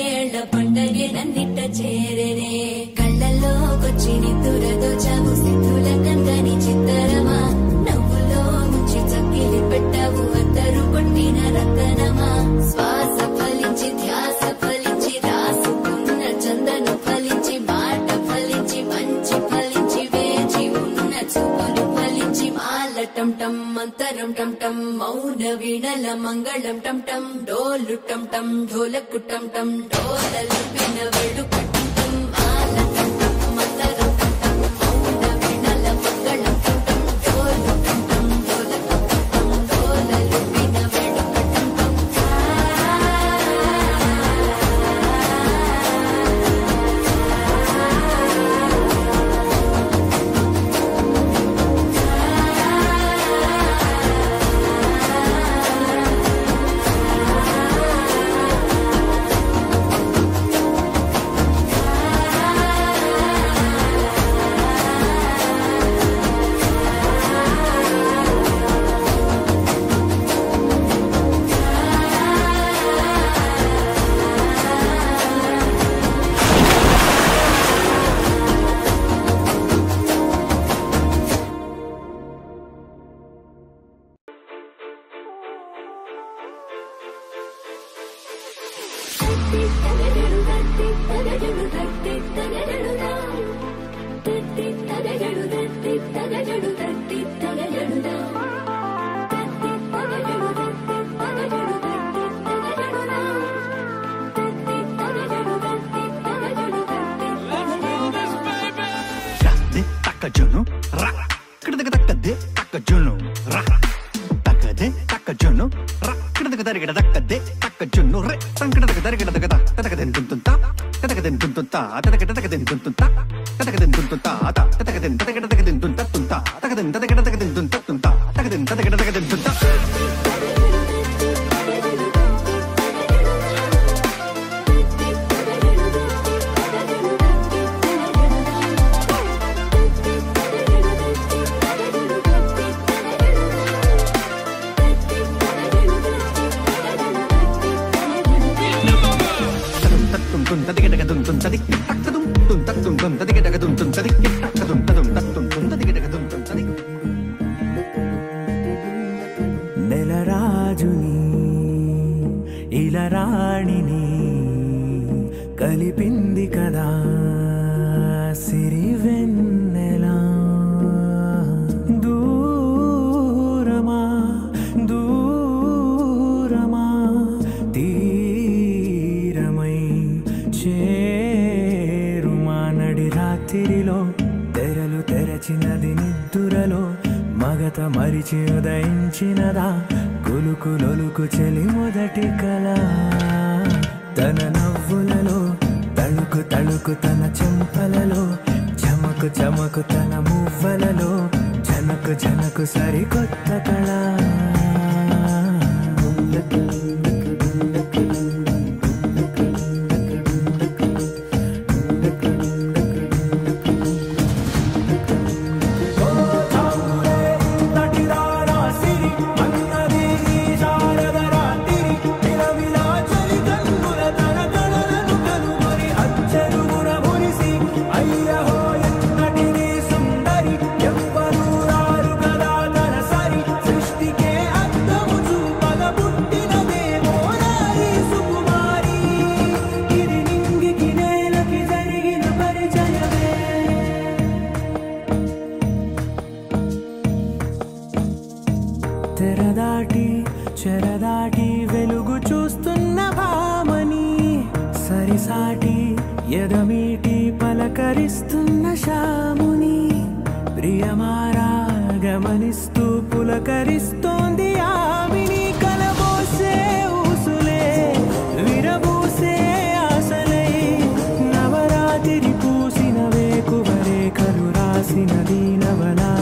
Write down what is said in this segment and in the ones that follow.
ఏళ్ల పండగే నన్నిట్ట చేరేనే కళ్ళల్లోకొచ్చి నిద్దురదో చావు సిద్ధుల కందని చిత్తరమా నవ్వులో ముంచి చక్కిలి పెట్టావు అద్దరు కొట్టిన రతనమా శ్వాస ఫలించి ధ్యాస ఫలించి రాసుకున్న చందను ఫలించి మాట ఫలించి మంచి ఫలించి వేచి ఉన్న చూపులు ఫలించి మాల టం టం మంతరం టం టం మౌన వీణల మంగళం టం టం డోలు టం టం ఢోలకు టం టం డోలలు విన వేడుక టం టం మాల టం టం మంతరం టం టం మౌన వీణల మంగళం టం టం డోలు టం టం ఢోలకు టం టం డోలలు విన వేడుక టం టం నెలరాజుని ఇలరాణిని కలిపింది కదా సిరివెన్నెలా దూరమా దూరమా తీరమై చేరుమా నడి రాత్రిలో తెరలు తెరచినది నిద్దురలో మగత మరిచి ఉదయించినదా కులుకులొలుకు చెలి మొదటి కళ తన నవ్వులలో తళుకు తళుకు తన చెంపలలో చమకు చమకు తన మువ్వలలో జనకు జనకు సరికొత్త కళ చెరదాటి వెలుగు చూస్తున్న భామని సరిసాటి ఎదమీటి పలకరిస్తున్న శాముని ప్రియమారా గమనిస్తూ పులకరిస్తోంది ఆమిని కలబోసే ఊసులే విరబూసే ఆశలై నవరాత్రి పూసిన వేకువరే కలు రాసిన దీనవలా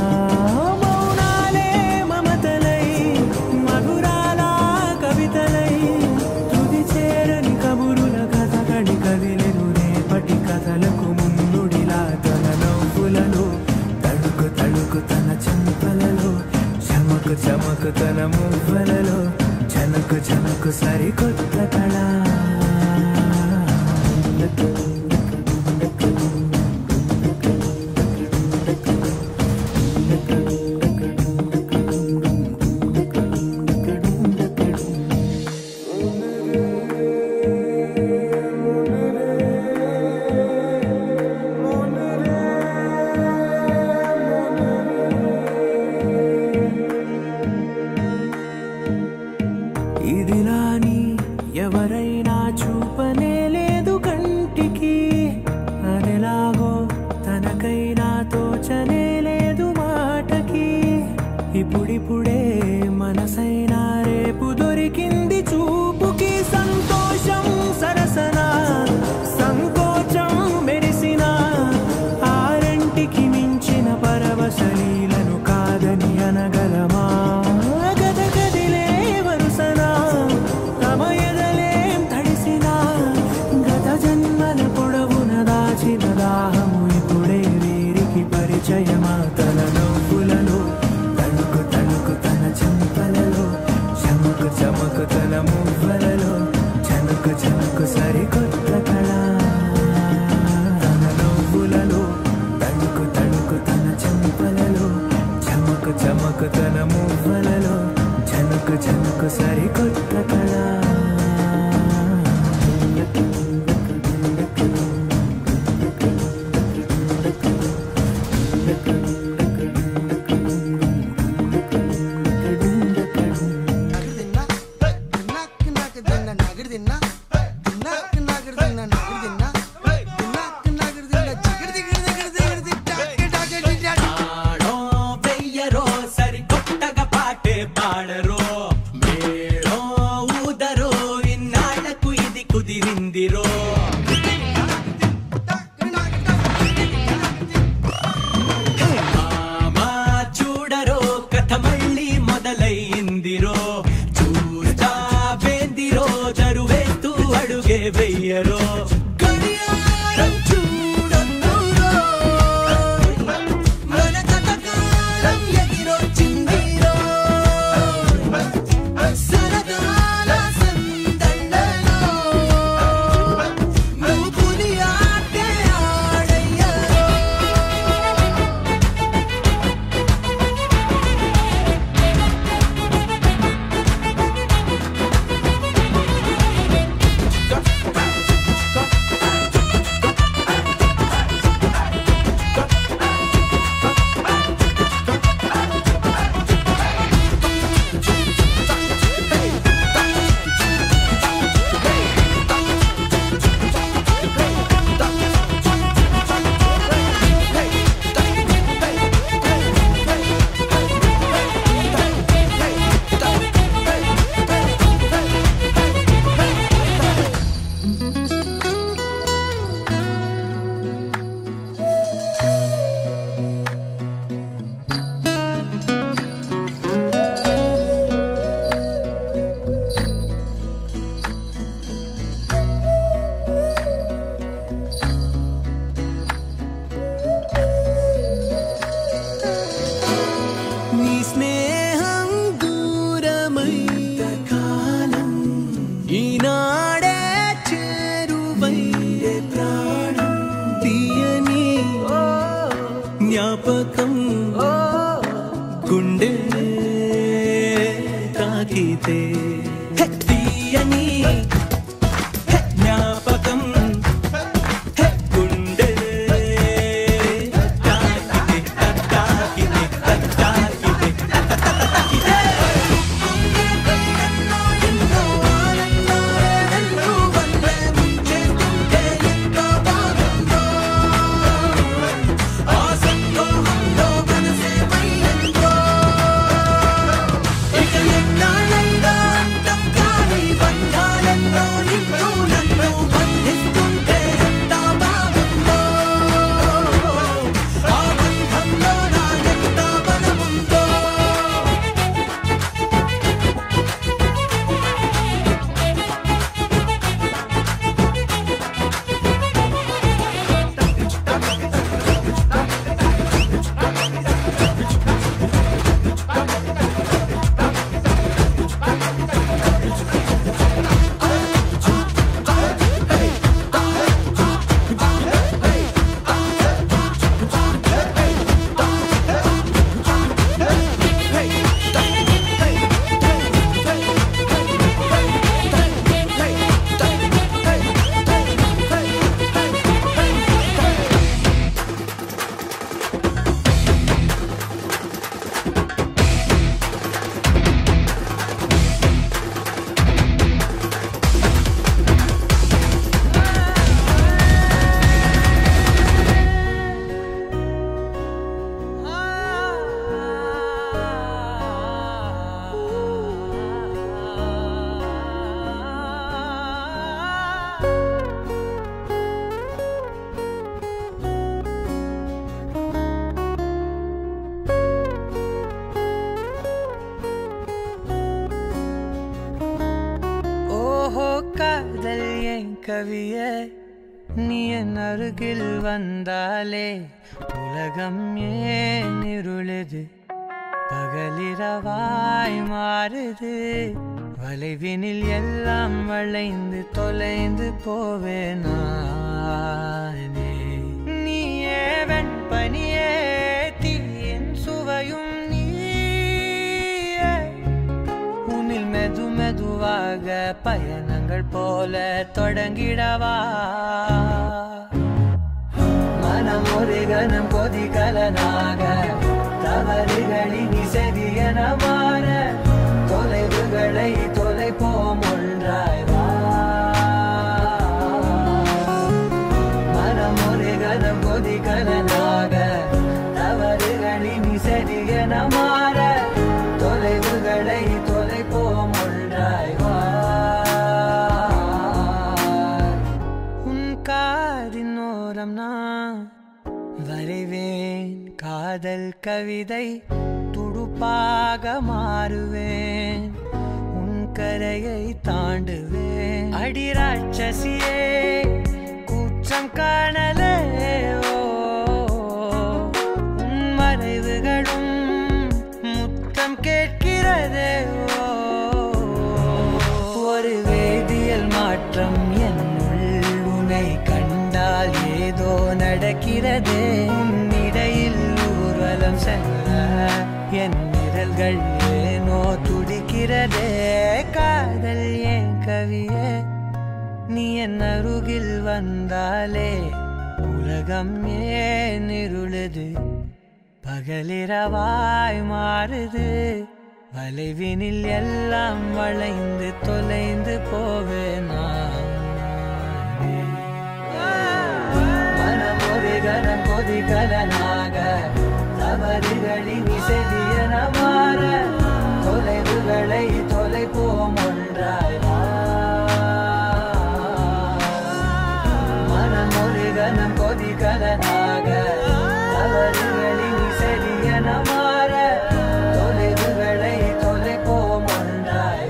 చమకు తన మువ్వలలో జనకు జనకు సరికొత్త కళ అతిశయమా తన నవ్వులలో తణుకు తణుకు తన చెంపలలో చమకు చమకు తన మువ్వలలో చనుకు చనుకు సరికొత్త కళ తన నవ్వులలో తణుకు తణుకు తన చెంపలలో చమకు చమకు తన మువ్వలలో చనుకు చనుకు సరికొత్త కళ கவியே நீ என் அருகில் வந்தாலே உலகம் ஏன் இருளுது பகலிரவாய் மாறுது வளைவினில் எல்லாம் வளைந்து தொலைந்து போவேனானே நீயே வெண்பனியே தீயின் சுவையும் நீயே உன்னில் மெது மெதுவாக பயணங்கள் போல தொடங்கிடவா மனம் ஒரு கணம் கொதிகலனாக தவறுகளின் இசையன மாற தொலைவுகளை தொலைப்போம் ஒன்றாய் வா மனம் ஒரு கணம் கொதிகலனாக தவறுகளின் இசையன மாற தொலைவுகளை தொலைப்போம் ஒன்றாய் வா உன் காதின் ஓரம் நான் வரைவேன் காதல் கவிதை துடுப்பாக மாறுவேன் உன் கரையை தாண்டுவேன் அடி ராட்சசியே கூச்சம் காணலே உன் மறைவுகளும் முத்தம் கேட்கிறதே ஒரு வேதியியல் மாற்றம் என்னுள் உன்னை கண்டால் ஏதோ நடக்கிறதே இடையில் ஊர்வலம் செல்ல என் நிரல்கள் ஏனோ துடிக்கிறதே காதல் ஏன் கவியே நீ என் அருகில் வந்தாலே உலகம் ஏன் இருளுது பகலிரவாய் மாறுது வளைவினில் எல்லாம் வளைந்து தொலைந்து போவேனா மனம் ஒரு கணம் கொதிகலனாக தவறுகளின் இசையன மாற தொலைவுகளை தொலைப்போம் ஒன்றாய் மனம் ஒரு கணம் கொதிகலனாக தவறுகளின் இசையன மாற தொலைவுகளை தொலைப்போம் ஒன்றாய்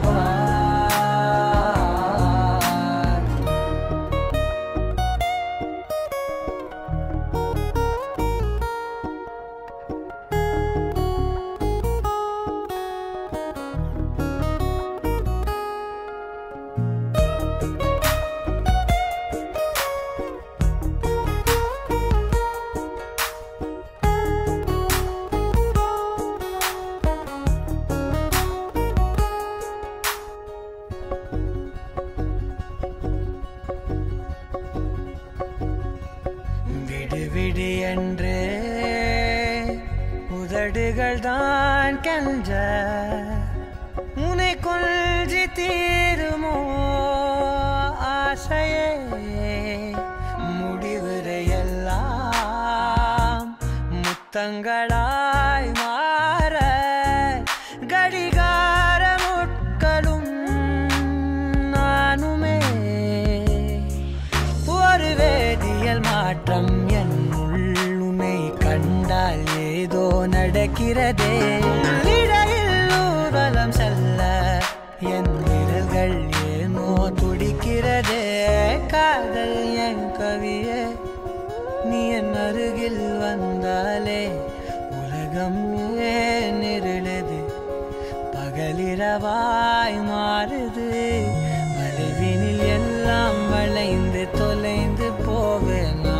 விடு என்று உதடுகள் தான் கெஞ்ச உன்னை கொஞ்சி தீருமோ ஆசையே முடிவுரையெல்லாம் முத்தங்களாய் மாற கடிகார முட்களும் நானுமே ஒரு வேதியியல் மாற்றம் உன்னை கண்டால் ஏதோ நடக்கிறதே இடையில் ஊர்வலம் செல்ல என் விரல்கள் ஏனோ துடிக்கிறதே காதல் என் கவியே நீ என் அருகில் வந்தாலே உலகம் ஏன் இருளுது பகலிரவாய் மாறுது வளைவினில் எல்லாம் வளைந்து தொலைந்து போவேனா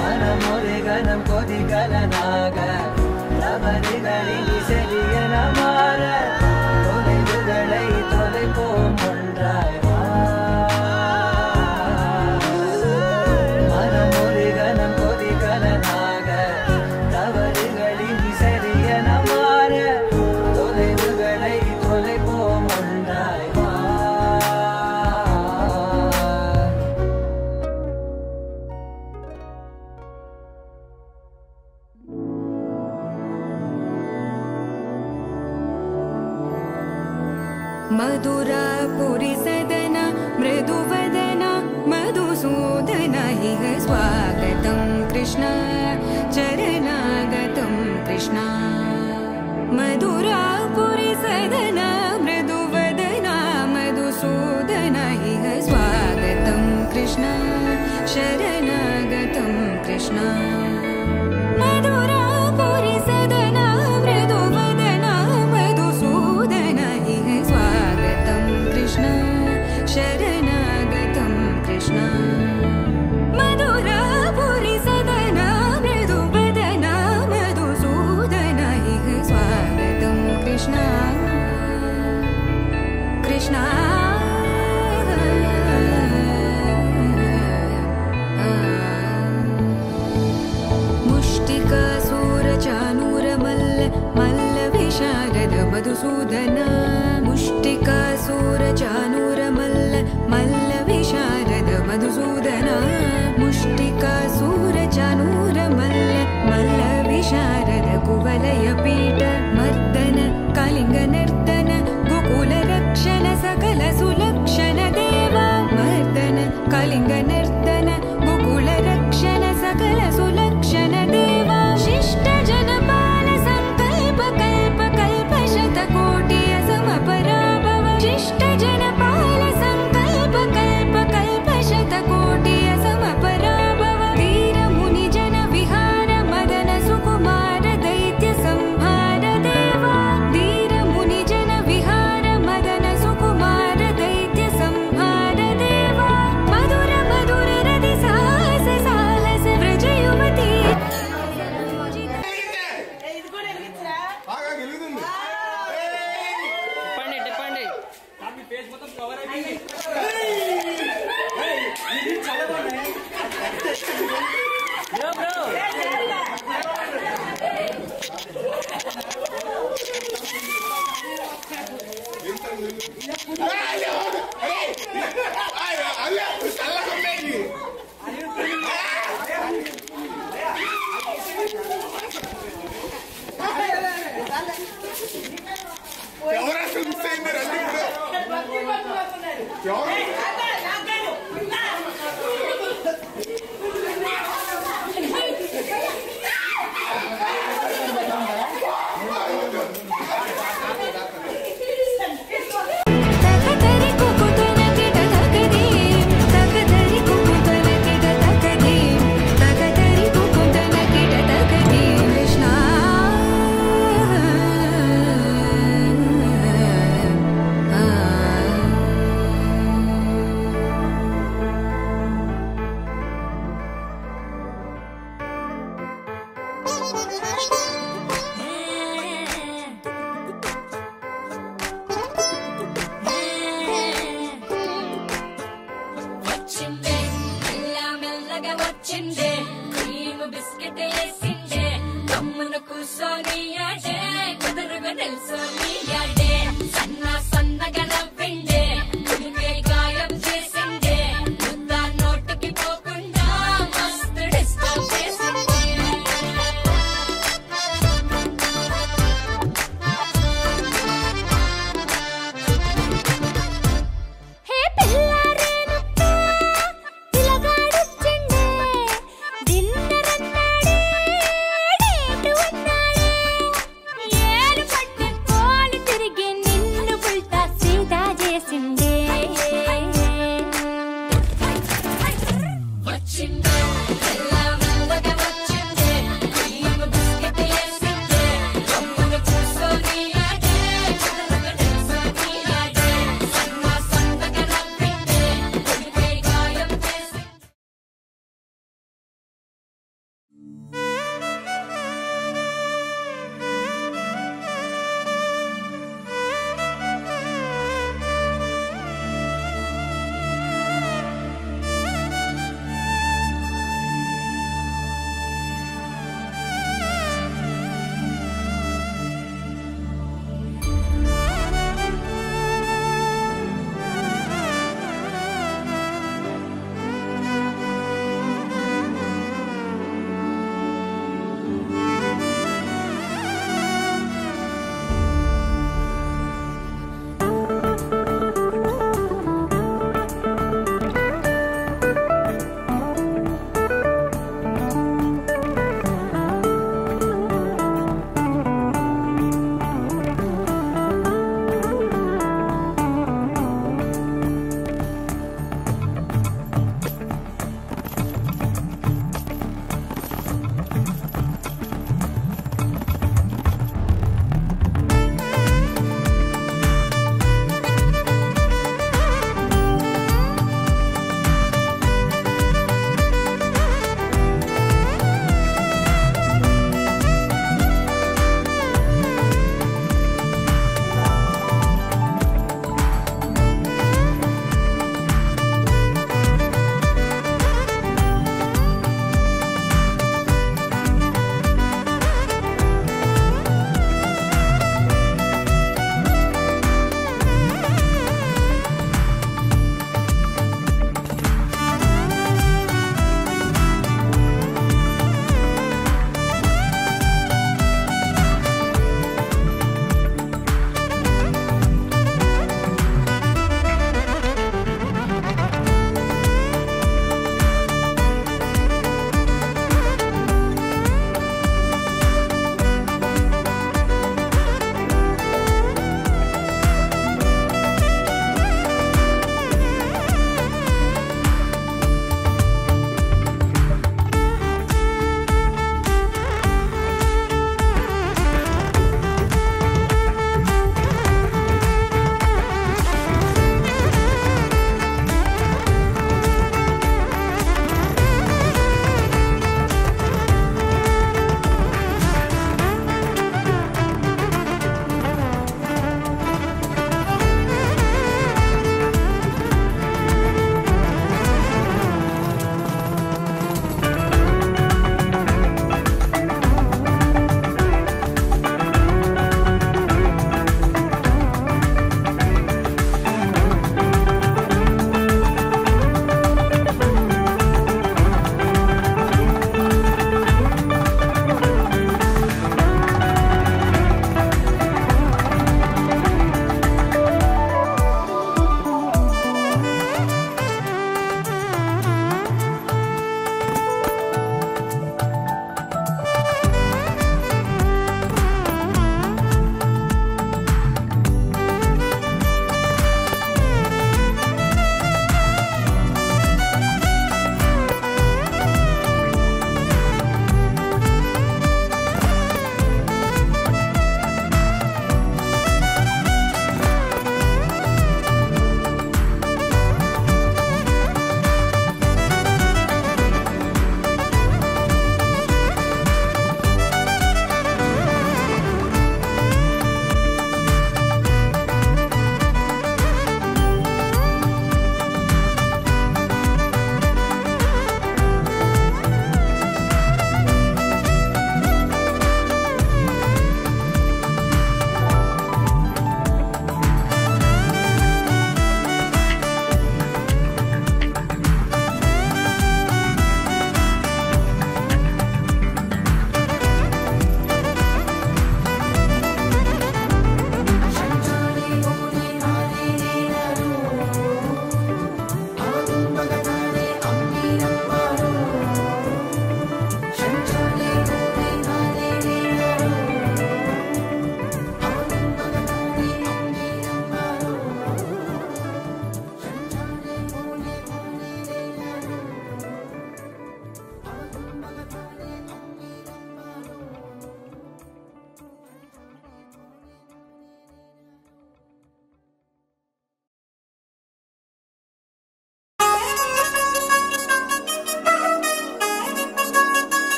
மனம் ஒரு கணம் கொதிகலனாக தவறுகளின் இசையன மாற தொலைவுகளை தொலைப்போம் ஒன்றாய் மனம் ஒரு கணம் கொதிகலனாக தவறுகளின் இசையன மாற தொலைவுகளை தொலைப்போம் ஒன்றாய் मधुरापुरी सदन मृदुवदन मधुसूदन इह स्वागतं कृष्ण चरणागतं कृष्ण मधुरापुरी सदन मृदुवदन मधुसूदन इह कृष्ण मधुरापुरी सदना मृदुवदना मधुसूदन इह स्वागतं कृष्ण शरणागतं कृष्ण मधुरापुरी सदना मृदुवदना मधुसूदन इह स्वागतं कृष्ण कृष्ण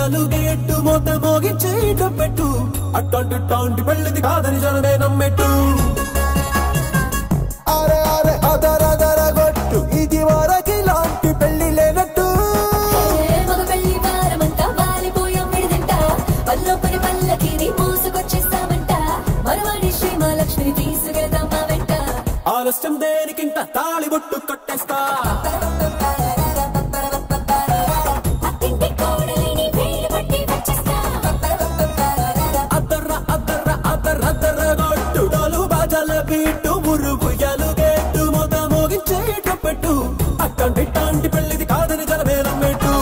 ఎలుగేట్టు మోత మోగించేట పెట్టు అట్టంటి పెళ్ళిది కాదని జనమే నమ్మెట్టు అరే అరే అదరదర గొట్టు ఇది వరకి లాంటి పెళ్లి లేనట్టు మగ పెళ్లి వారమంతా వాలిపోయాం విడిదంట పల్లోపని పల్లకిని మోసుకొచ్చేస్తామంట మరవాడి శ్రీమహాలక్ష్మిని తీసుకెళ్తామా వెంట ఆలస్యం దేనికింత తాళి బొట్టు కట్టేస్తా అత్తింటి కోడలిని వేలు పట్టి వచ్చేస్తా అద్దర్ర అద్దర్ర అద్దర్ర అద్దర్ర గొట్టు డోలు బాజల బీటు మురుగు ఎలుగేట్టు మోత మోగించేట పెట్టు అట్టంటి పెళ్ళిది కాదని జనమే నమ్మెట్టు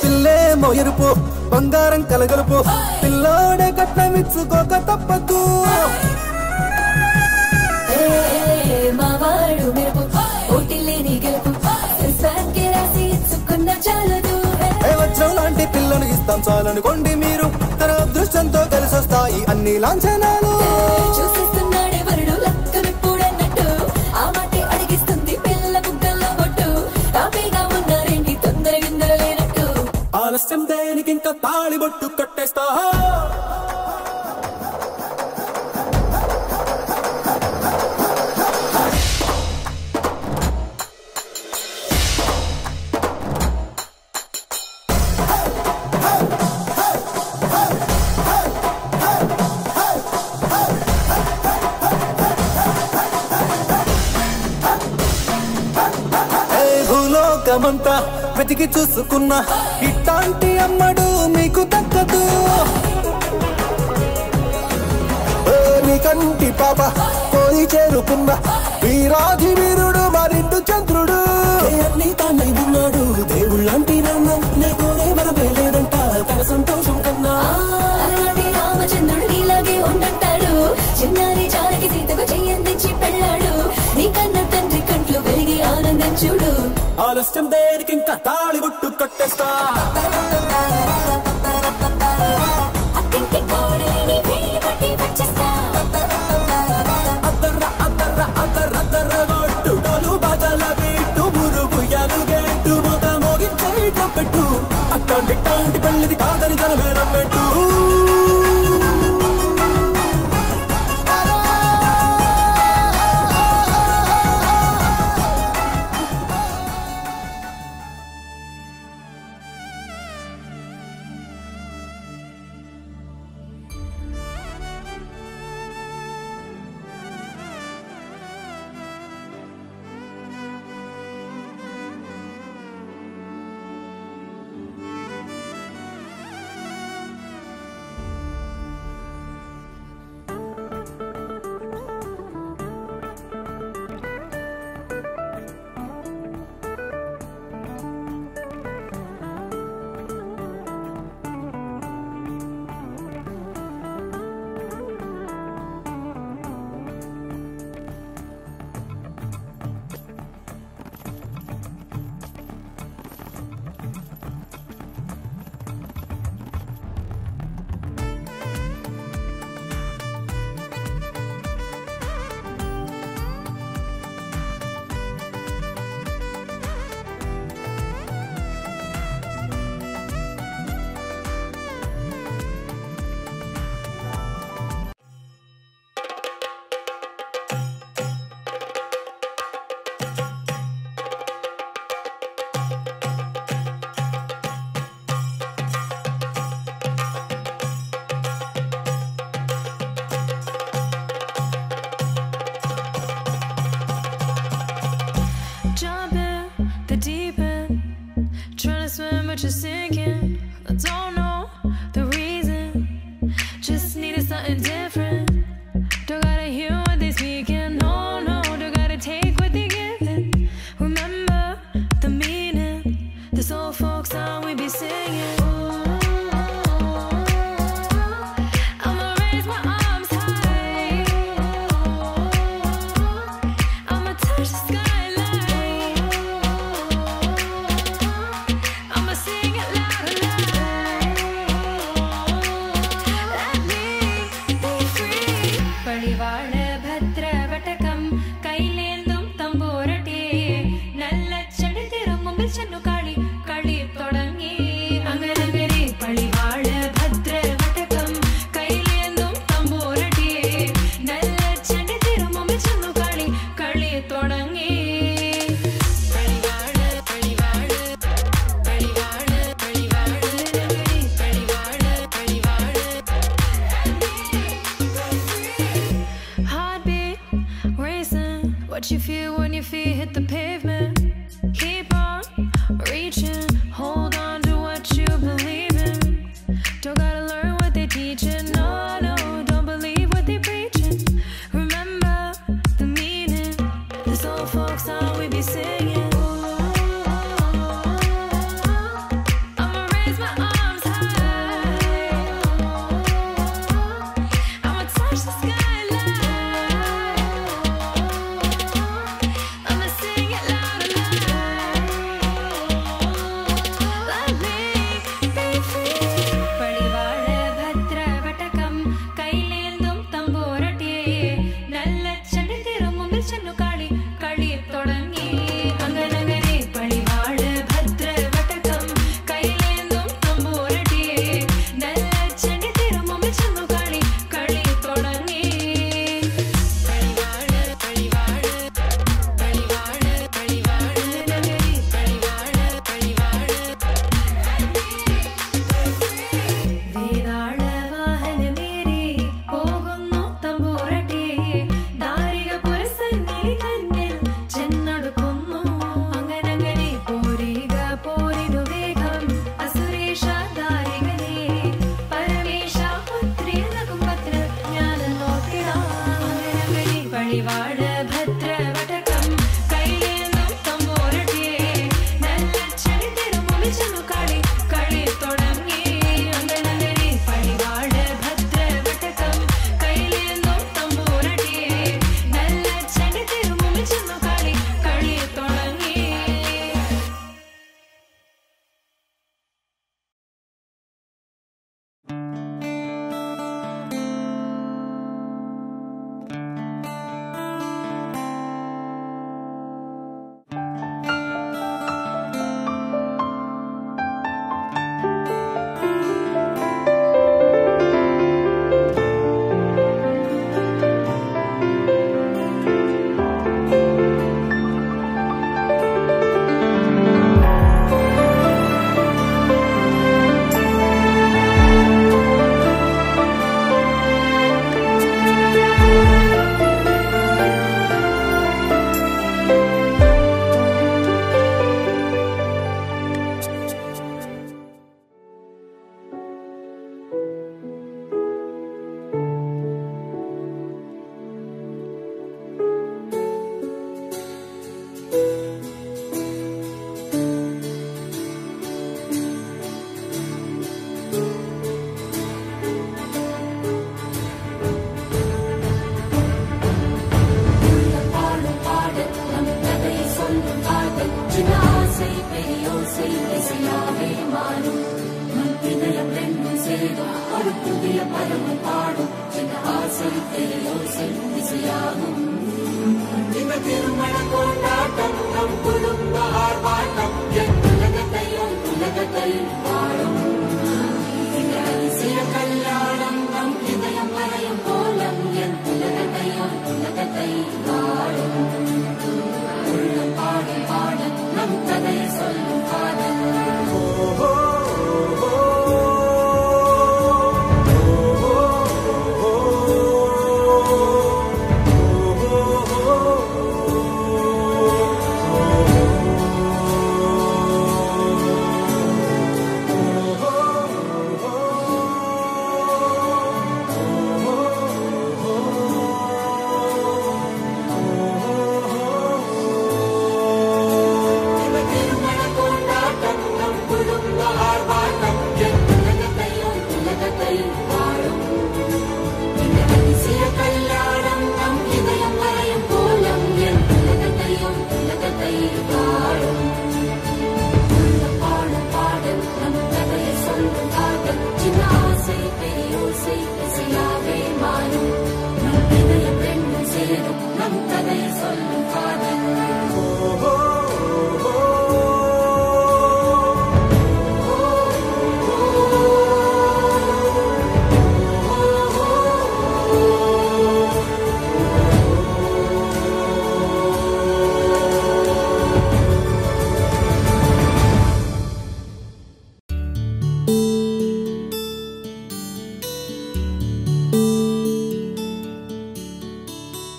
పిల్లేమో ఎరుపు బంగారం కలగలుపు పిల్లోడే కట్నమిచ్చుకోక తప్పదు మావాడు మెరుపు ఓటిల్లేని గెలుపు సంఖ్య రాసి ఇచ్చుకున్న చాలదు వజ్రం లాంటి పిల్లను ఇస్తాం చాలనుకోండి మీరు తన అదృష్టంతో కలిసి వస్తాయి అన్ని లాంఛనాలు చూసిస్తున్నాడే వరుడు లక్కనప్పుడన్నట్టు ఆ మాటే అడిగిస్తుంది పిల్ల బుగ్గల్లో బొట్టు తాపీగా ఉన్నారేంటి తొందర గిందర లేనట్టు ఆలస్యం దేనికి ఇంకా తాళి బొట్టు కట్టేస్తా భూలోకమంతా వెతికి చూసుకున్నా ఇట్లాంటి అమ్మడు మీకు దక్కదు నీ కంటి పాప కోరి చేరుకున్న వీరాజి వీరుడు మరిండు చంద్రుడు అన్ని తానై ఉన్నాడు దేవుళ్ళంటి నాన్న నే కోరే వరమే లేదంట తన సంతోషం కన్నా అలాంటి రామచంద్రుడు నీలాగే ఉండంటాడు చిన్నారి జానకి సీతకు చెయ్యందించి పెళ్ళాడు నీ కన్న తండ్రి కంట్లు వెలిగి ఆనందం చూడు ఆలస్యం దేనికి ఇంకా తాళి బొట్టు కట్టేస్తా అత్తింటి కోడలిని వేలు పట్టి వచ్చేస్తా అద్దర్ర అద్దర్ర అద్దర్ర అద్దర్ర గొట్టు డోలు బాజల బీటు మురుగు ఎలుగేట్టు మోత మోగించేట పెట్టు అట్టంటి పెళ్ళిది కాదని జనమే నమ్మెట్టు what you feel when your feet hit the pavement. Keep on reaching, hold on to what you believe in. Don't gotta learn what they teaching, no, no, don't believe what they preaching. Remember the meaning, this old folk song we be singing. I'ma raise my arms high, I'ma touch the skyline, I'ma sing it loud and loud. Let me be free. பழிவாழ பத்ர வட்டகம் கையிலேந்தும் தம்போரட்டியே நல்ல சண்டை திரும்பும் சென்னு காளி களி தொடங்கி அங்கனகனே பழிவாழ பத்ர வட்டகம் கையிலேந்தும் தம்போரட்டியே நல்ல சண்டை திரும்பும் சென்னு காளி களி தொடங்கி பழிவாழ பழிவாழ பழிவாழ பழிவாழ நகரி பழிவாழ பழிவாழ വേദാള വാഹനമേറി പോകുന്നു തമ്പൂരട്ടിയെ ദാരിക പുരസന്നിധി തന്നിൽ ചെന്നടുക്കുന്നു അങ്ങനങ്ങനെ പോരിക പോരിനു വേഗം അസുരേഷ ദാരികനെ പരമേശ പുത്രിയ നകുംഭത്ര ജ്ഞാന നോക്കിടാം അങ്ങനങ്ങനെ പഴിവാഴ ഭദ്ര വടകം കൈലേന്തും തമ്പൂരട്ടിയെ നല്ല ചെടി തിരുമുമ്പി ചെന്നു കളി കളി തുടങ്ങി അങ്ങനങ്ങനെ പഴിവാഴ ഭദ്ര വടകം കൈലേന്തും തമ്പൂരട്ടിയെ നല്ല ചെടി തിരുമുമ്പി ചെന്നു കളി കളി തുടങ്ങി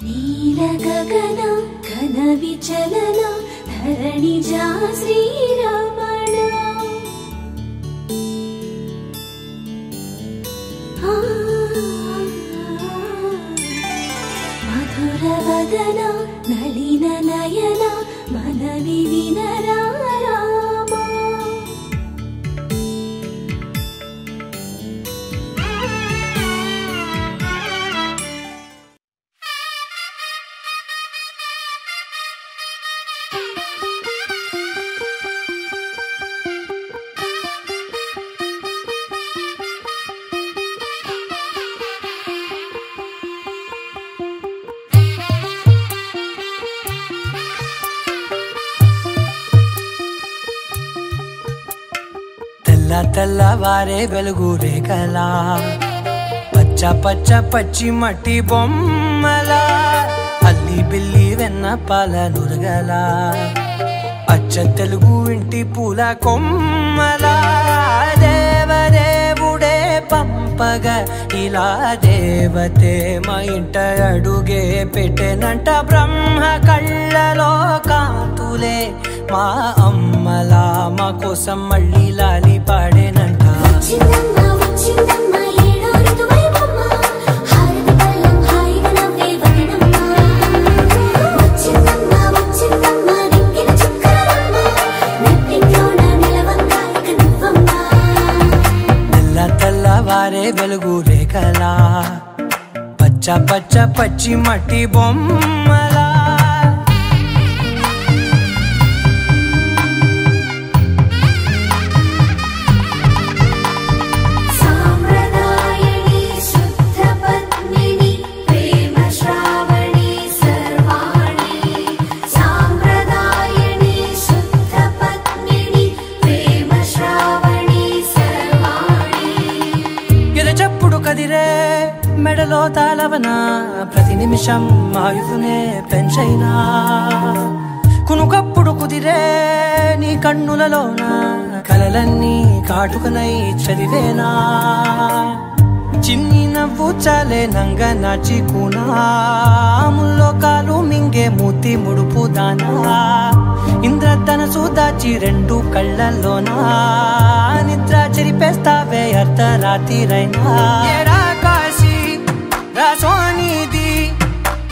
நீல ககனம் విచలన ధరణిజా శ్రీరమణ మధుర వదన నలిన నయన మనవి వినరా తెల్లవారే వెలుగు రేఖలా పచ్చ పచ్చ పచ్చి మట్టి బొమ్మల అల్లి బిల్లి వెన్న పాల నురగల అచ్చ తెలుగు ఇంటి పూల కొమ్మల దేవదేవుడే పంపగ ఇలా దేవతే మా ఇంట అడుగే పెట్టెనంట బ్రహ్మ కళ్ళలో కాంతులే మా అమ్మలా మా కోసం మళ్ళీ లాలి పాడేనంట తెల్లవారే వెలుగు రేఖలా పచ్చ పచ్చ పచ్చి మట్టి బొమ్మలా మెడలో తాళవన ప్రతి నిమిషం ఆయువునే పెంచైనా కునుకప్పుడు కుదిరే నీ కన్నులలోన కలలన్నీ కాటుకనై చదివేనా చిన్ని నవ్వు చాలే నంగ నాచి కూనాముల్లో కాలు మింగే మూతి ముడుపు దానా ఇంద్రధనసు దాచి రెండు కళ్ళల్లోనా నిద్ర చెరిపేస్తావే అర్ధరాత్రిరైనా సోనిది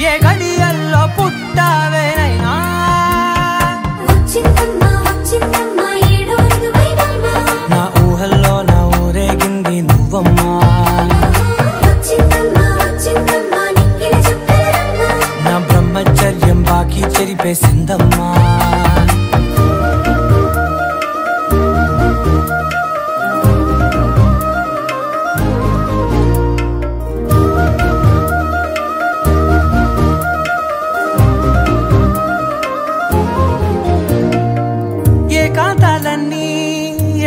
ఏ గడియల్లో పుట్టావేనైనా నా ఊహల్లో నా ఊరేగింది నువ్వమ్మా నా బ్రహ్మచర్యం బాకీ చెరిపేసిందమ్మా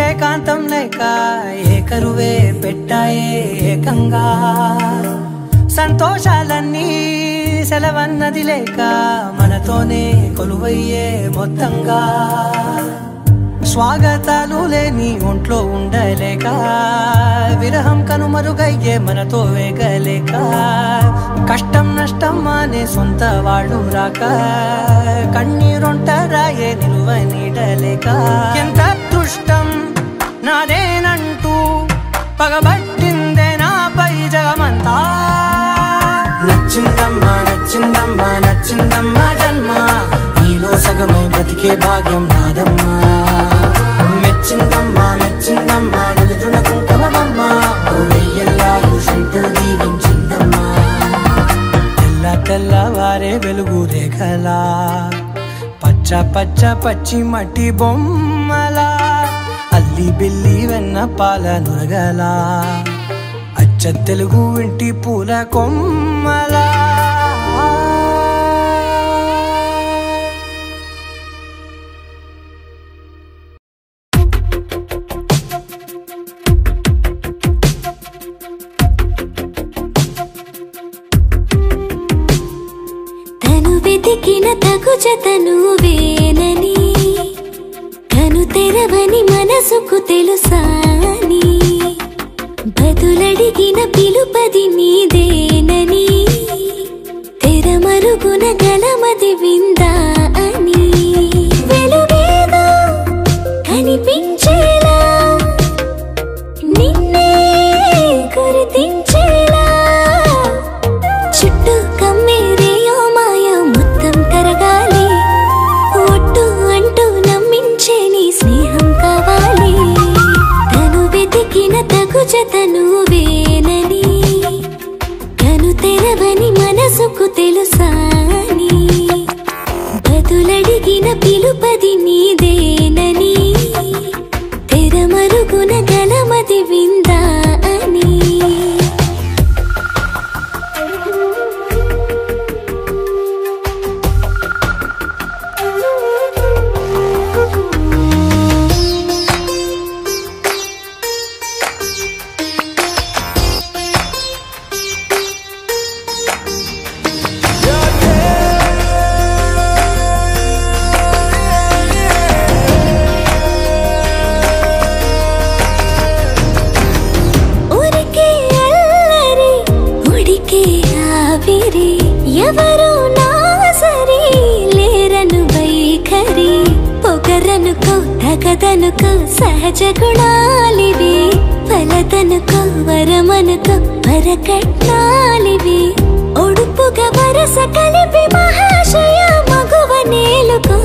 ఏకాంతం లేక ఏకరువే పెట్టాయే ఏకంగా సంతోషాలన్నీ సెలవన్నది లేక మనతోనే కొలువయ్యే మొత్తంగా స్వాగతాలు లేని ఒంట్లో ఉండలేక విరహం కనుమరుగయ్యే మనతో వేగలేక కష్టం నష్టం అనే సొంత వాళ్ళు రాక కన్నీరొంటరాయే నిలువ నీడలేక ఎంత అదృష్టం నాదేనంటూ పగబట్టిందే నాపై జగమంతా నచ్చిందమ్మా నచ్చిందమ్మా నచ్చిందమ్మా జన్మ నీలో సగమై బ్రతికే భాగ్యం నాదమ్మా మెచ్చిందమ్మా మెచ్చిందమ్మా నిలుచున్న కుంకుమమ్మా వెయ్యల్లాలు శంకరు దీవించిందమ్మా తెల్లవారే వెలుగు రేఖలా పచ్చ పచ్చ పచ్చి మట్టి బొమ్మలా అల్లి బిల్లి వెన్న పాల నురగల అచ్చ తెలుగు ఇంటి పూల కొమ్మలా తను వెతికిన తగు జతను వేనని కను తెరవని మనసుకు తెలుసాని బదులడిగిన పిలుపది నీదేనని తెరమరుగున గలమది విందా మనసుకు తెలుసాని బదులడిగిన పిలుపది నీదేనని తెరమరుగున గలమది విందా అని ఎవరు నా సరి లేరను వైఖరి పొగరనుకో తగదనుకో సహజ గుణాలివి ఫలదనుకో వరమనుకో వరకట్నాలివి ఒడుపుగా వరస కలిపి మహాశయ మగువ నేలుకో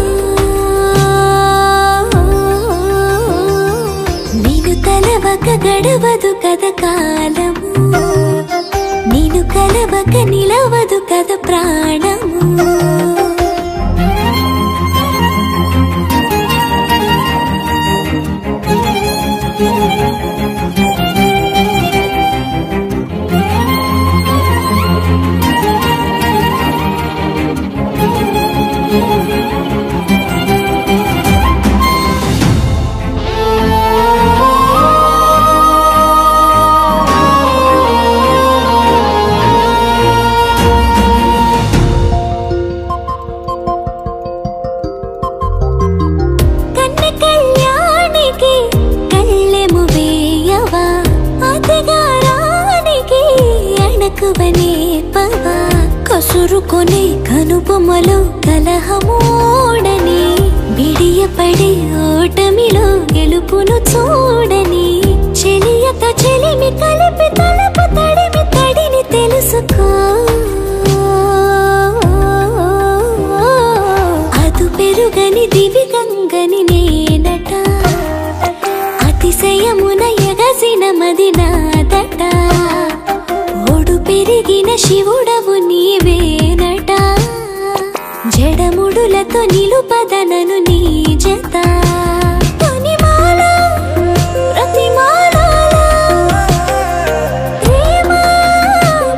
నేను తలవక గడవదు కథ కాలము నేను కలవక నిలవదు కథ ప్రాణము కసురుకొనే కనుబొమ్మలో కలహమోడని బిడియపడే ఓటమిలో గెలుపును చూడని చెలియతో చెలిమి కలిపి తలపు తడిమి తడిని తెలుసుకో అదు పెరుగని దివి గంగని నేనట అతిశయమున ఎగసిన మది నాదట పెరిగిన శివుడవు నీవేనట జడముడులతో నిలుపదనను నీ జత తొనిమాల ప్రతిమాల ప్రేమ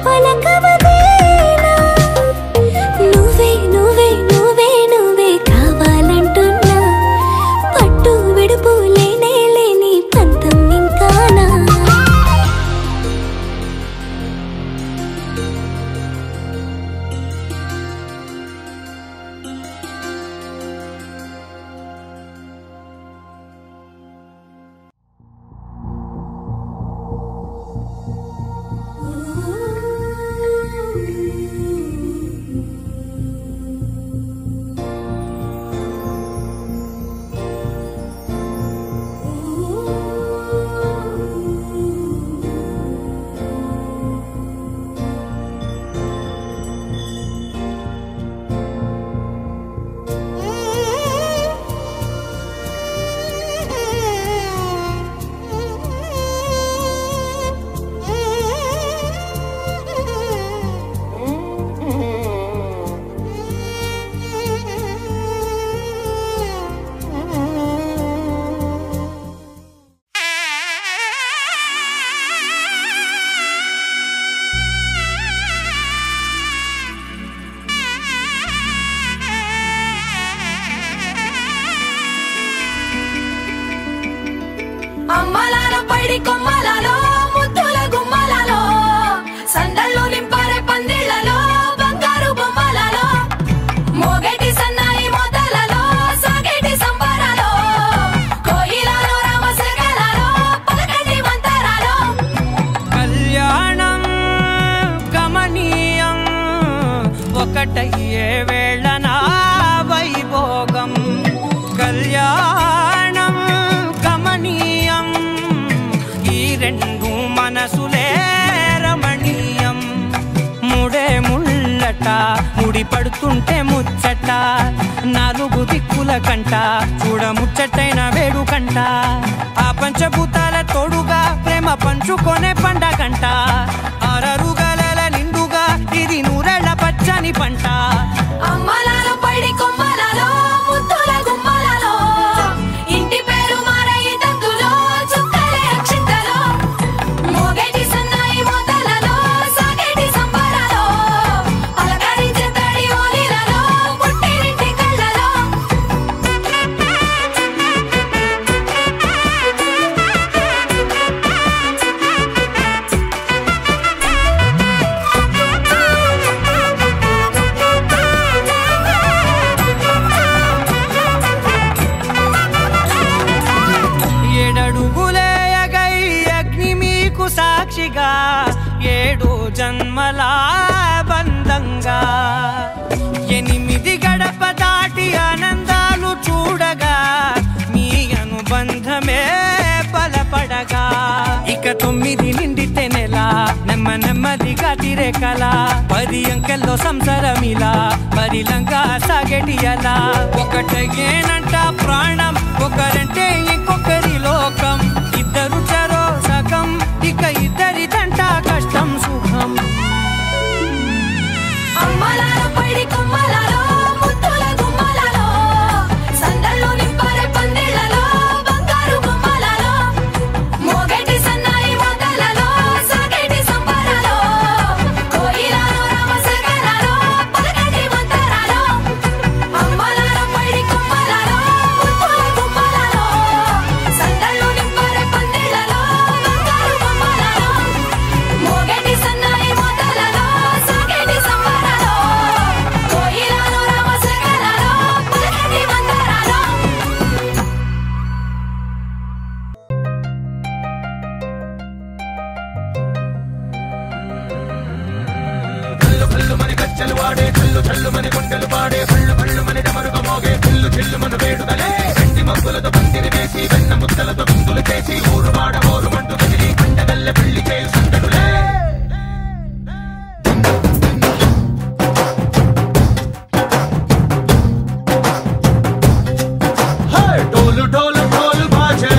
పలకవదేనా నువ్వే నువ్వే నువ్వే నువ్వే కావాలంటున్నా పట్టు విడుపు లేనే లేని పంతం ఇంకానా అమ్మలాలో పైడి కొమ్మలాలో ముద్దుల గుమ్మలాలో సందళ్ళు నింపారే పందిళ్లలో బంగారు బొమ్మలాలో మోగేటి సన్నాయి మోతలలో సాగేటి సంబరాలో కోయిలాలో రామశకలాలో పలకటి మంతరాలో కళ్యాణం గమనీయం ఒకటయ్యే వేళ నా వైభోగం కళ్యాణం గమనీయం ఈ రెండు మనసులే రమణీయం ముడే ముళ్ళట ముడి పడుతుంటే ముచ్చట నాలుగు దిక్కుల కంట చూడ ముచ్చటైన వేడుకంట ఆ పంచభూతాల తోడుగా ప్రేమ పంచుకొనే పండగంట అరరుగల నిండుగా ఇది నూరెళ్ళ 9 నిండితే నెల నెమ్మదిగా తిరే కల 10 అంకెల్లో సంసారమిలా పరిలంగా సాగేటి అలా ఒకటేనంట ప్రాణం ఒకరంటే ఇంకొకరి లోకం ఇద్దరు చరో సగం ఇక ఇద్దరిదంట కష్టం సుఖం అమ్మలాల పైడి కొమ్మలలో ముత్తుల గుమ్మలలో సందళ్ళు నింపరే పందిళ్ళలో బంగారు గుమ్మలలో మోగేటి సన్నాయి మోతలలో సాగేటి సంబరాలో కోయిలలో రామశేఖరాలో పలకటి మంతరాలో అమ్మలాల పైడి కొమ్మలలో ముత్తుల గుమ్మలలో సందళ్ళు నింపరే పందిళ్ళలో బంగారు గుమ్మలలో మోగేటి సన్నాయి మోతలలో సాగేటి సంబరాలో కోయిలలో రామశేఖరాలో పలకటి మంతరాలో డోలు డోలు డోలు బాజే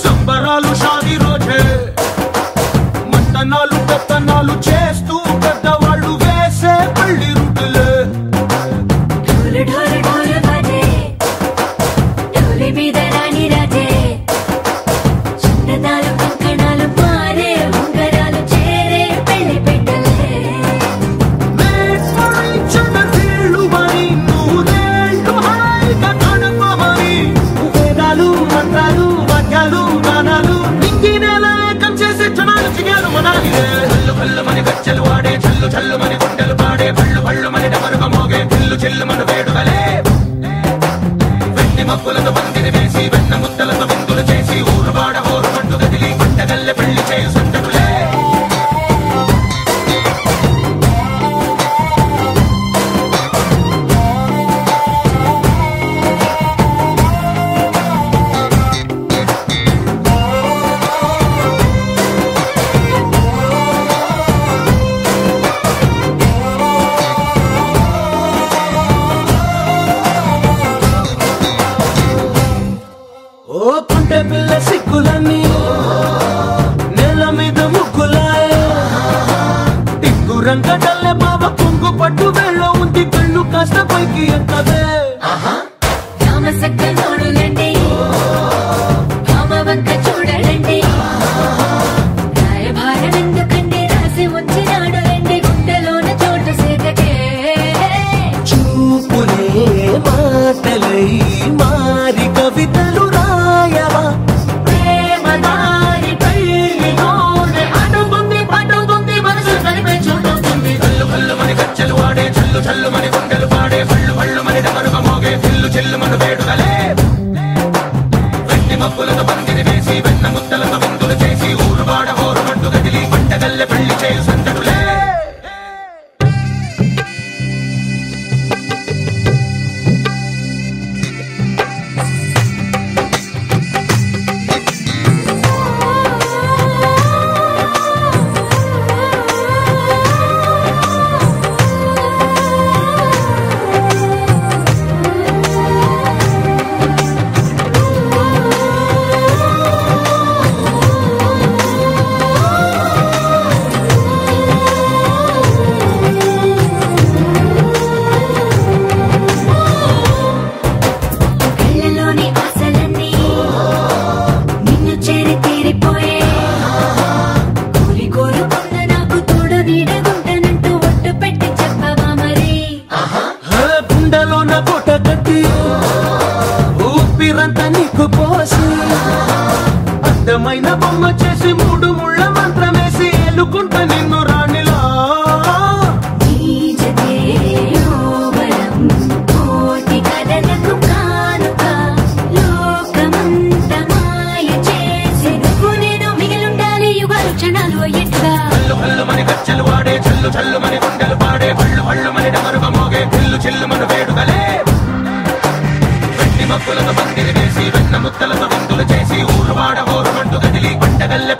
సంబరాలు షాదీ రోజే మంతనాలు పెత్తనాలు చేస్తూ పెద్దవాళ్ళు వేసే పెళ్లి రుట్టులే ढोल ढोल ढोल बाजे ढोली మీద రాణి రాజే చిన్నదాలు కంకణాలు పారే ఉంగరాలు చేరే పెళ్లి పెట్టలే Made for each other వీళ్ళు మరి నూరేళ్ళు హాయిగా గడపమని వేదాలు మంత్రాలు వాక్యాలు గానాలు నింగినేల ఏకం చేసే క్షణాలు చిగాలు మనాలి కళ్ళు కళ్ళు మని గచ్చలు వాడే చల్లు చల్లు మని గుండెలు పాడే పళ్ళు పళ్ళు మని డమరుగ మోగే పిల్లు చెల్లు మన వేడుకలే వెండి మబ్బులతో పందిరి వేసి వెన్న ముద్దలతో విందులు చేసి ఊరు వాడ ఊరు మంటు గదిలి పంటగల్లె పెళ్లి చేయు సందడులే ఓ పుంటె పిల్ల సిక్కులన్నీ నేల మీద ముగ్గులాయ టిక్కు రంగడల్లె బావ కొంగు పట్టు వెళ్ళ ఉంది కళ్ళు కాస్త పైకి ఎక్కదే రామసక్క నోడులండి రామవంక చూడడండి రాయభారం ఎందుకండి రాసి వచ్చినాడు రండి గుండెలోన చోటు సీతకే చూపులే మాటలై మారి కవితలు రాయవా ప్రేమదారి పెళ్లిలోనే అడుగుంది పడుగుంది మనసు కలిపే చూడుతుంది కళ్ళు కళ్ళు మని గచ్చలు వాడే చల్లు చల్లు మని గుండెలు పాడే పళ్ళు పళ్ళు మని డమరుగ మోగే పిల్లు చెల్లు మన వేడుకలే వెండి మబ్బులతో పందిరి వేసి వెన్న ముద్దలతో విందులు చేసి ఊరు వాడ ఊరు మంటు గదిలి పంటగల్లె పెళ్లి చేయు సందడులే కళ్ళలోని ఆశలన్నీ నిన్ను చేరి తీరిపోయే కోరి కోరుకున్న నాకు తోడు నీడగుంటానంటూ ఒట్టు పెట్టి చెప్పవా మరి గుండెలోన పూట కట్టి ఊపిరంతా నీకు పోసి అందమైన బొమ్మ చేసి 3 ముళ్ళ మంత్రమేసి ఎలుకుంటా నిన్ను రాణిలా ఈ జతే యోవరం కోటి కలలకు కానుక లోకమంత మాయ చేసి నువ్వు నేను మిగిలుండాలి యుగాలు క్షణాలు అయ్యేట్టుగా కళ్ళు కళ్ళు మని గచ్చలు వాడే చల్లు చల్లు మని గుండెలు పాడే పళ్ళు పళ్ళు మని డమరుగ మోగే పిల్లు చెల్లు మన వేడుకలే వెండి మబ్బులతో పందిరి వేసి వెన్న ముద్దలతో విందులు చేసి ఊరు వాడ ఊరు మంటు గదిలి పంటగల్లె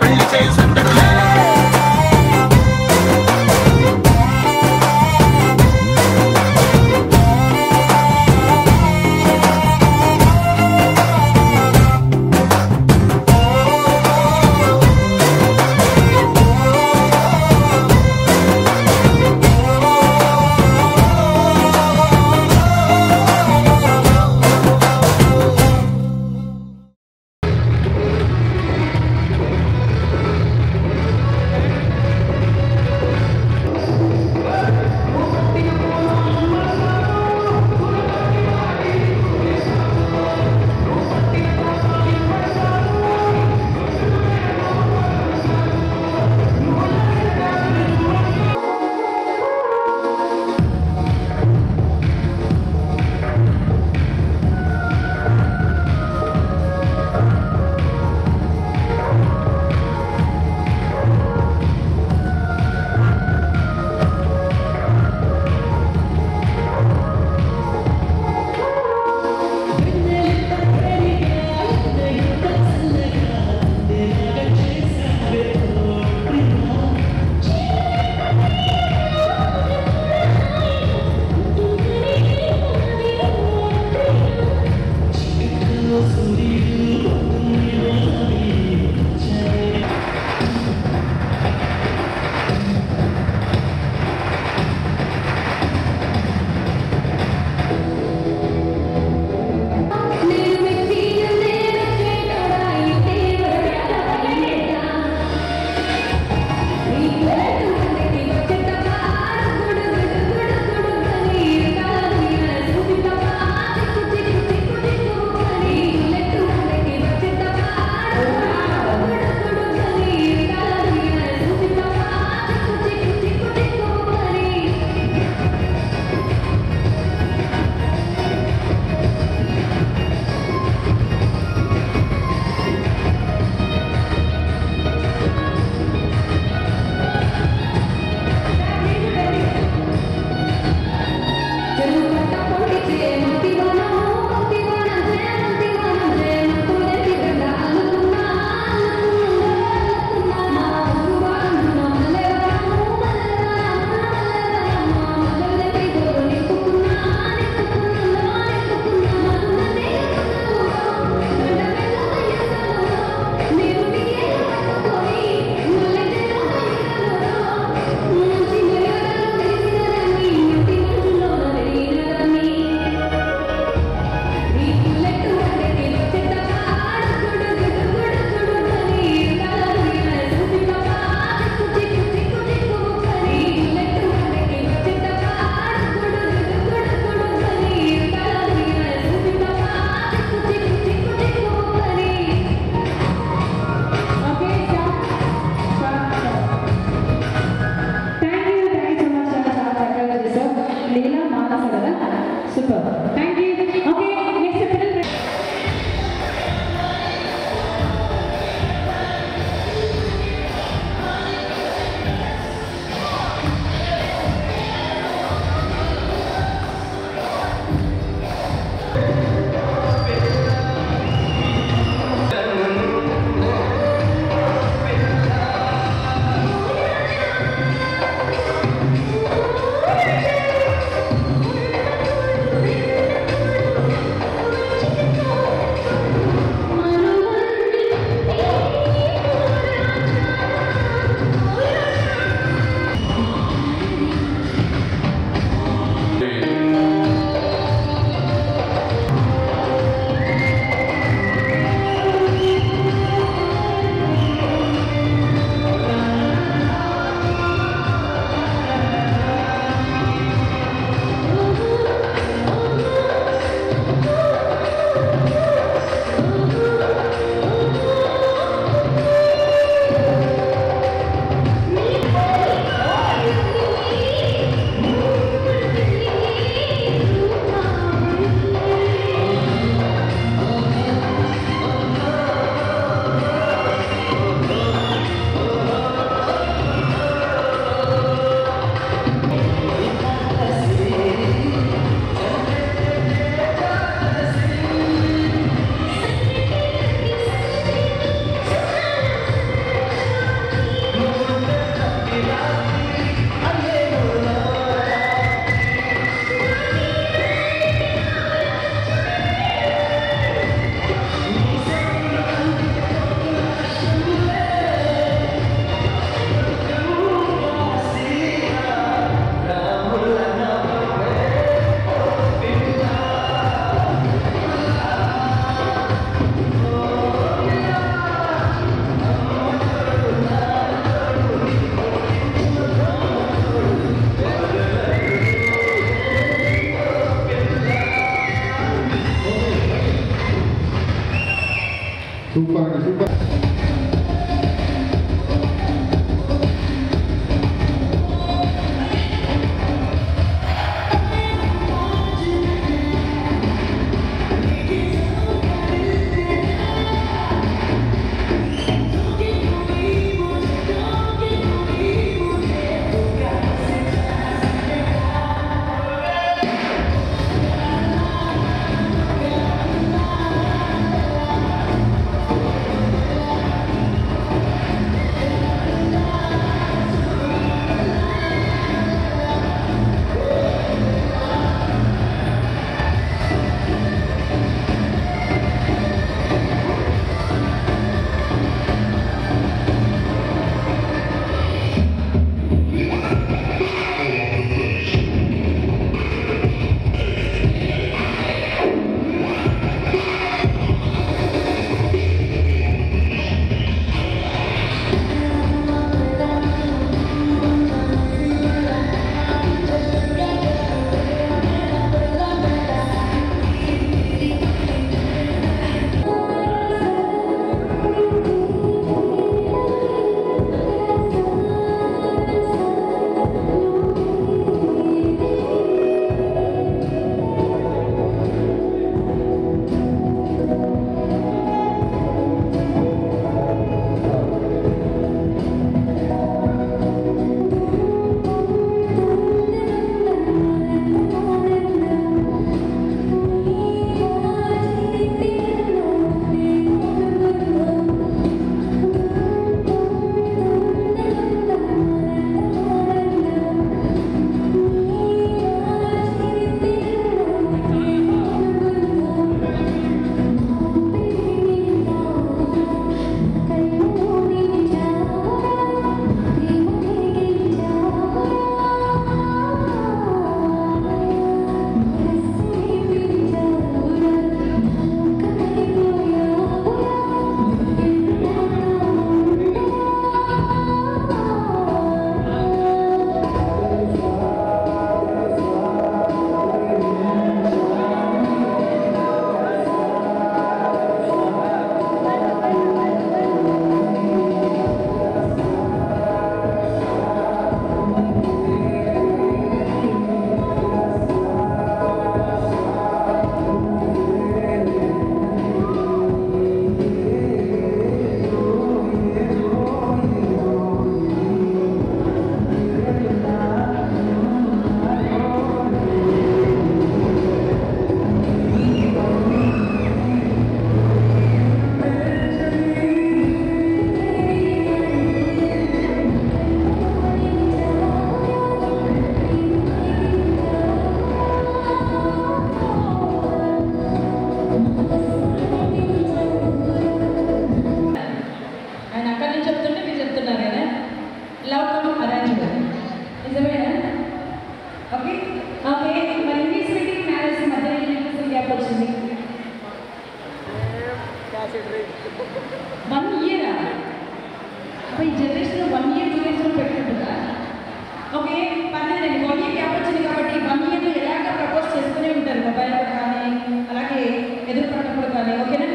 అనుకోండి గ్యాప్ వచ్చింది కాబట్టి 1 ఇయర్ ఎలాగ ప్రపోజ్ చేసుకునే ఉంటారు మొబైల్ కానీ అలాగే ఎదుర్కొన్నప్పుడు కానీ ఓకేనా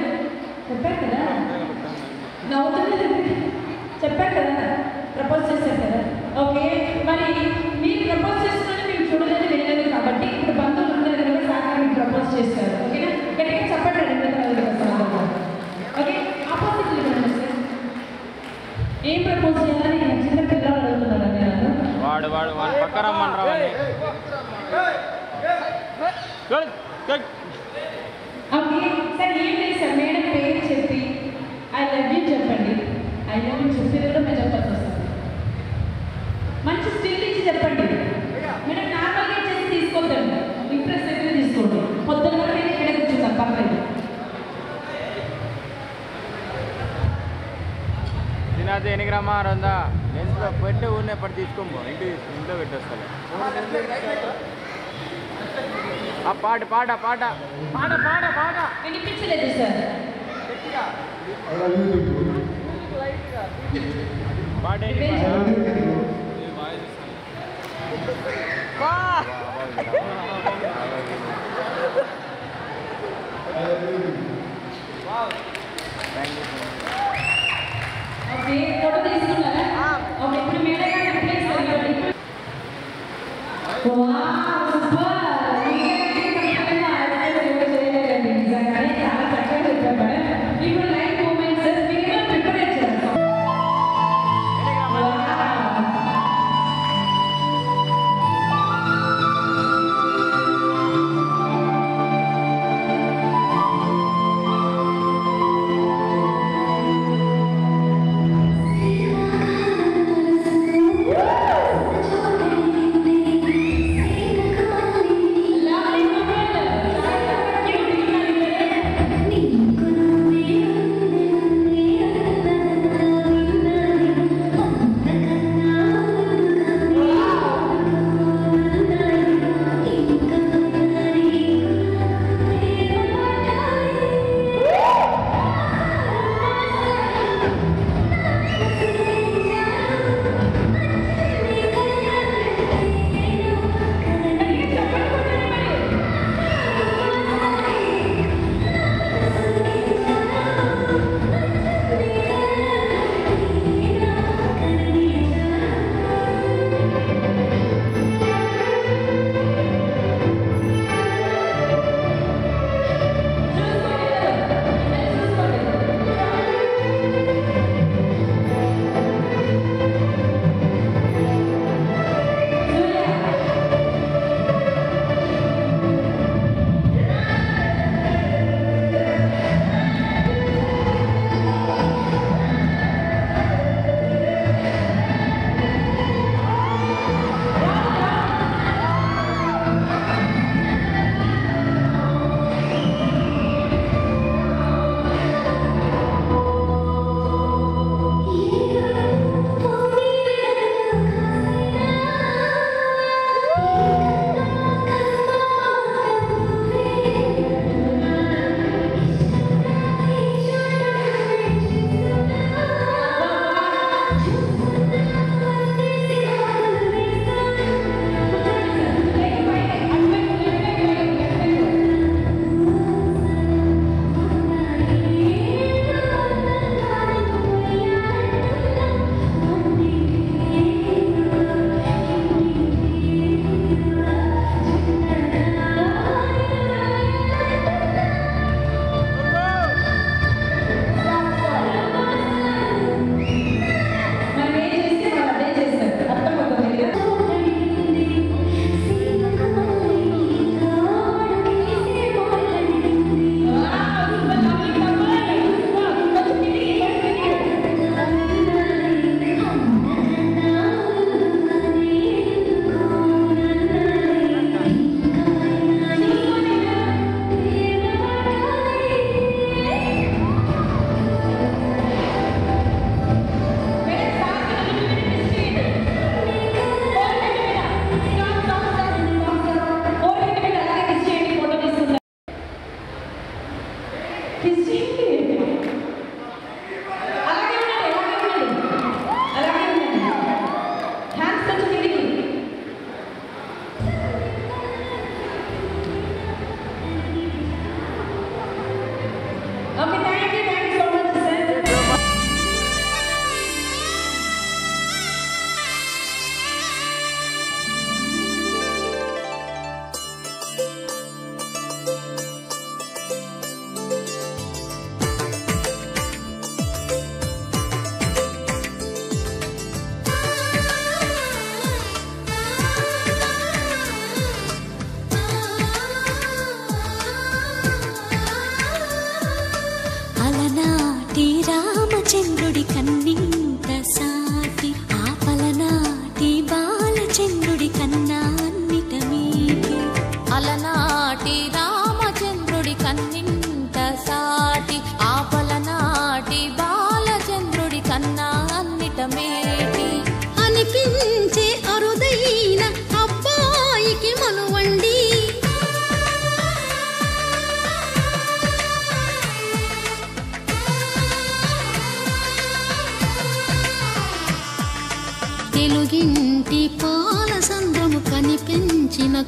చెప్పారు కదా నవ్వుతున్నది చెప్పారు కదా ప్రపోజ్ చేశారు కదా ఓకే మరి మీరు ప్రపోజ్ చేస్తున్నది మేము చూడలేదు వినలేదు కాబట్టి ఇప్పుడు బంధువులు అందరూ కూడా సార్ మీకు ప్రపోజ్ చేస్తారు ఓకేనా గట్టిగా చెప్పండి ఓకే ఆపోజిట్ ఇవ్వండి సార్ ఏం ప్రపోజ్ చేయాలని చిన్న పిల్లలు అడుగుతున్నారు నేను వాడు పక్క రమ్మని రావాలి ఓకే సార్ ఏం లేదు సార్ మేడం పేరు చెప్పి ఐ లవ్ యూ చెప్పండి ఐ లవ్ యూ చెప్పి కూడా మేము చెప్పాల్సి వస్తుంది మంచి స్టిల్ ఇచ్చి చెప్పండి మేడం నార్మల్గా చేసి తీసుకోవద్దండి ఇంప్రెస్ అయితే తీసుకోండి పొద్దున వరకు నేను ఇక్కడ కూర్చుంటాం పర్లేదు తినది ఎనిగ్రామా రందా లెన్స్లో పెట్టి ఊరినే పడి తీసుకోబో ఇంట్లో పెట్టేస్తాను ఆ పాట పాట పాట పాట పాట పాట వినిపించలేదు సార్ పాట ఓకే ఫోటో తీసుకున్నారా ఓకే ఇప్పుడు మేడం గారు రిప్లేస్ చేయండి వావ్ సూపర్ చాలా చక్కగా చెప్పారు ఇప్పుడు లైవ్ మూమెంట్స్ మీరు ప్రిపేర్ చేస్తాం Thank you.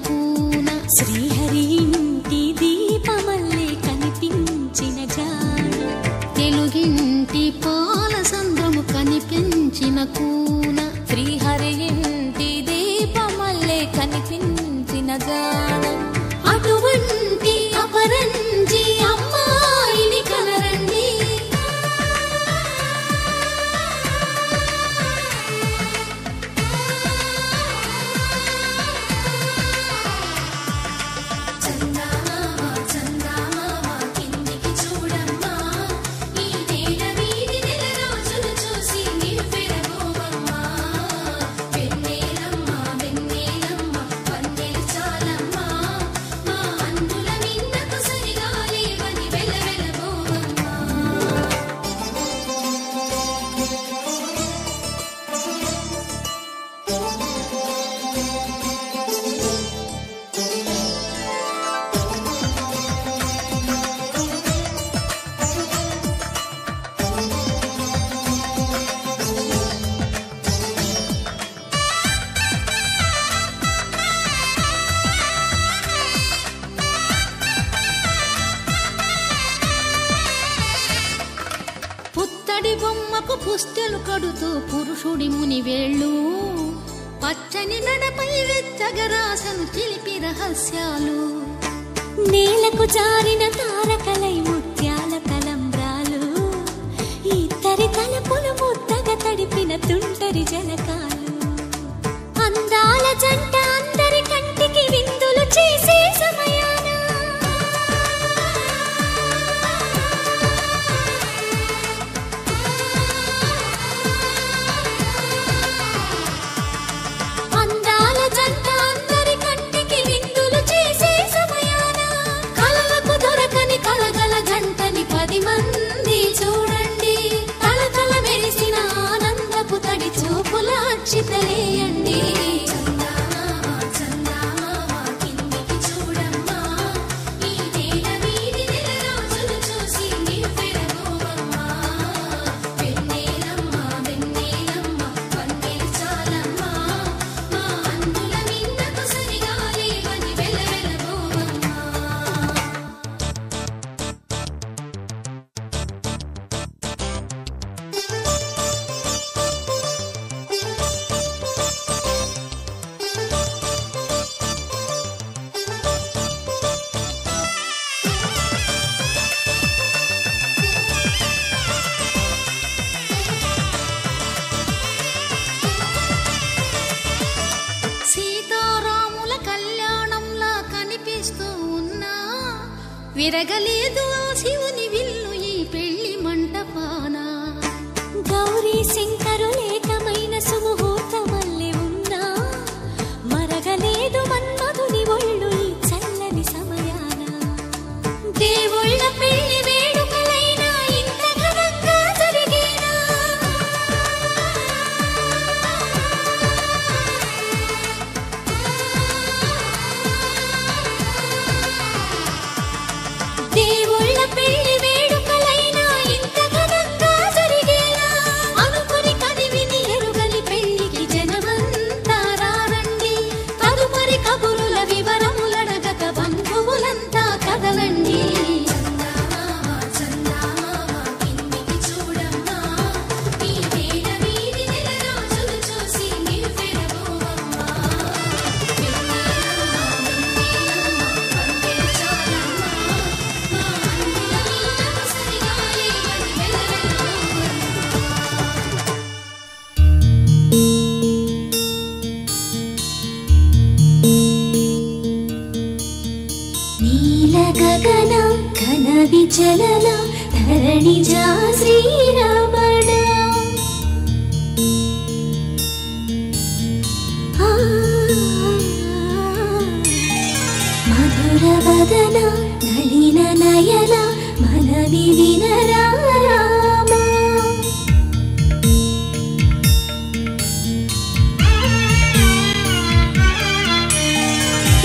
కూన శ్రీహరి ఇంటి దీపమల్లే కనిపించిన జాడ తెలుగింటి పాల సంద్రము కనిపించిన కూన శ్రీహరి ఇంటి దీపమల్లే కనిపించిన జాడ అటువంటి అపరంజి అమ్మాయిని కనరండి పుస్తెలు కడుతూ పురుషుడి ముని వేళ్ళు పచ్చని నడపై వెచ్చగరాసను చిలిపి రహస్యాలు నేలకు జారిన తారకలై ముత్యాల తలంబ్రాలు ఇద్దరి తలపులు ముద్దగా తడిపిన తుంటరి జలకాలు అందాల జంట అందరి కంటికి విందులు చేసే సమయాన చితలేయండి విరగలేదు శివుని విల్లు ఈ పెళ్లి మంటపాన గౌరీ శంకరులేకమైన సుముహూర్తమల్లె ఉన్నా మరగలేదు మన్మధుని ఒళ్ళు ఈ చల్లని సమయాన దేవుళ్ళ పెళ్లి వేడుకలైనా ఇంత ఘనంగా జరిగేనా దేవుళ్ళ పెళ్లి వేడుకలైనా ఇంత ఘనంగా జరిగేనా అనుకుని కదివిని ఎరుగని పెళ్లికి జనమంతా రారండి తదుపరి కబురుల వివరములడగక బంధువులంతా కదలండి గగన ఘన విచలన ధరణిజా శ్రీరమణ మధుర వదన నళిన నయన మనవి వినరా రామ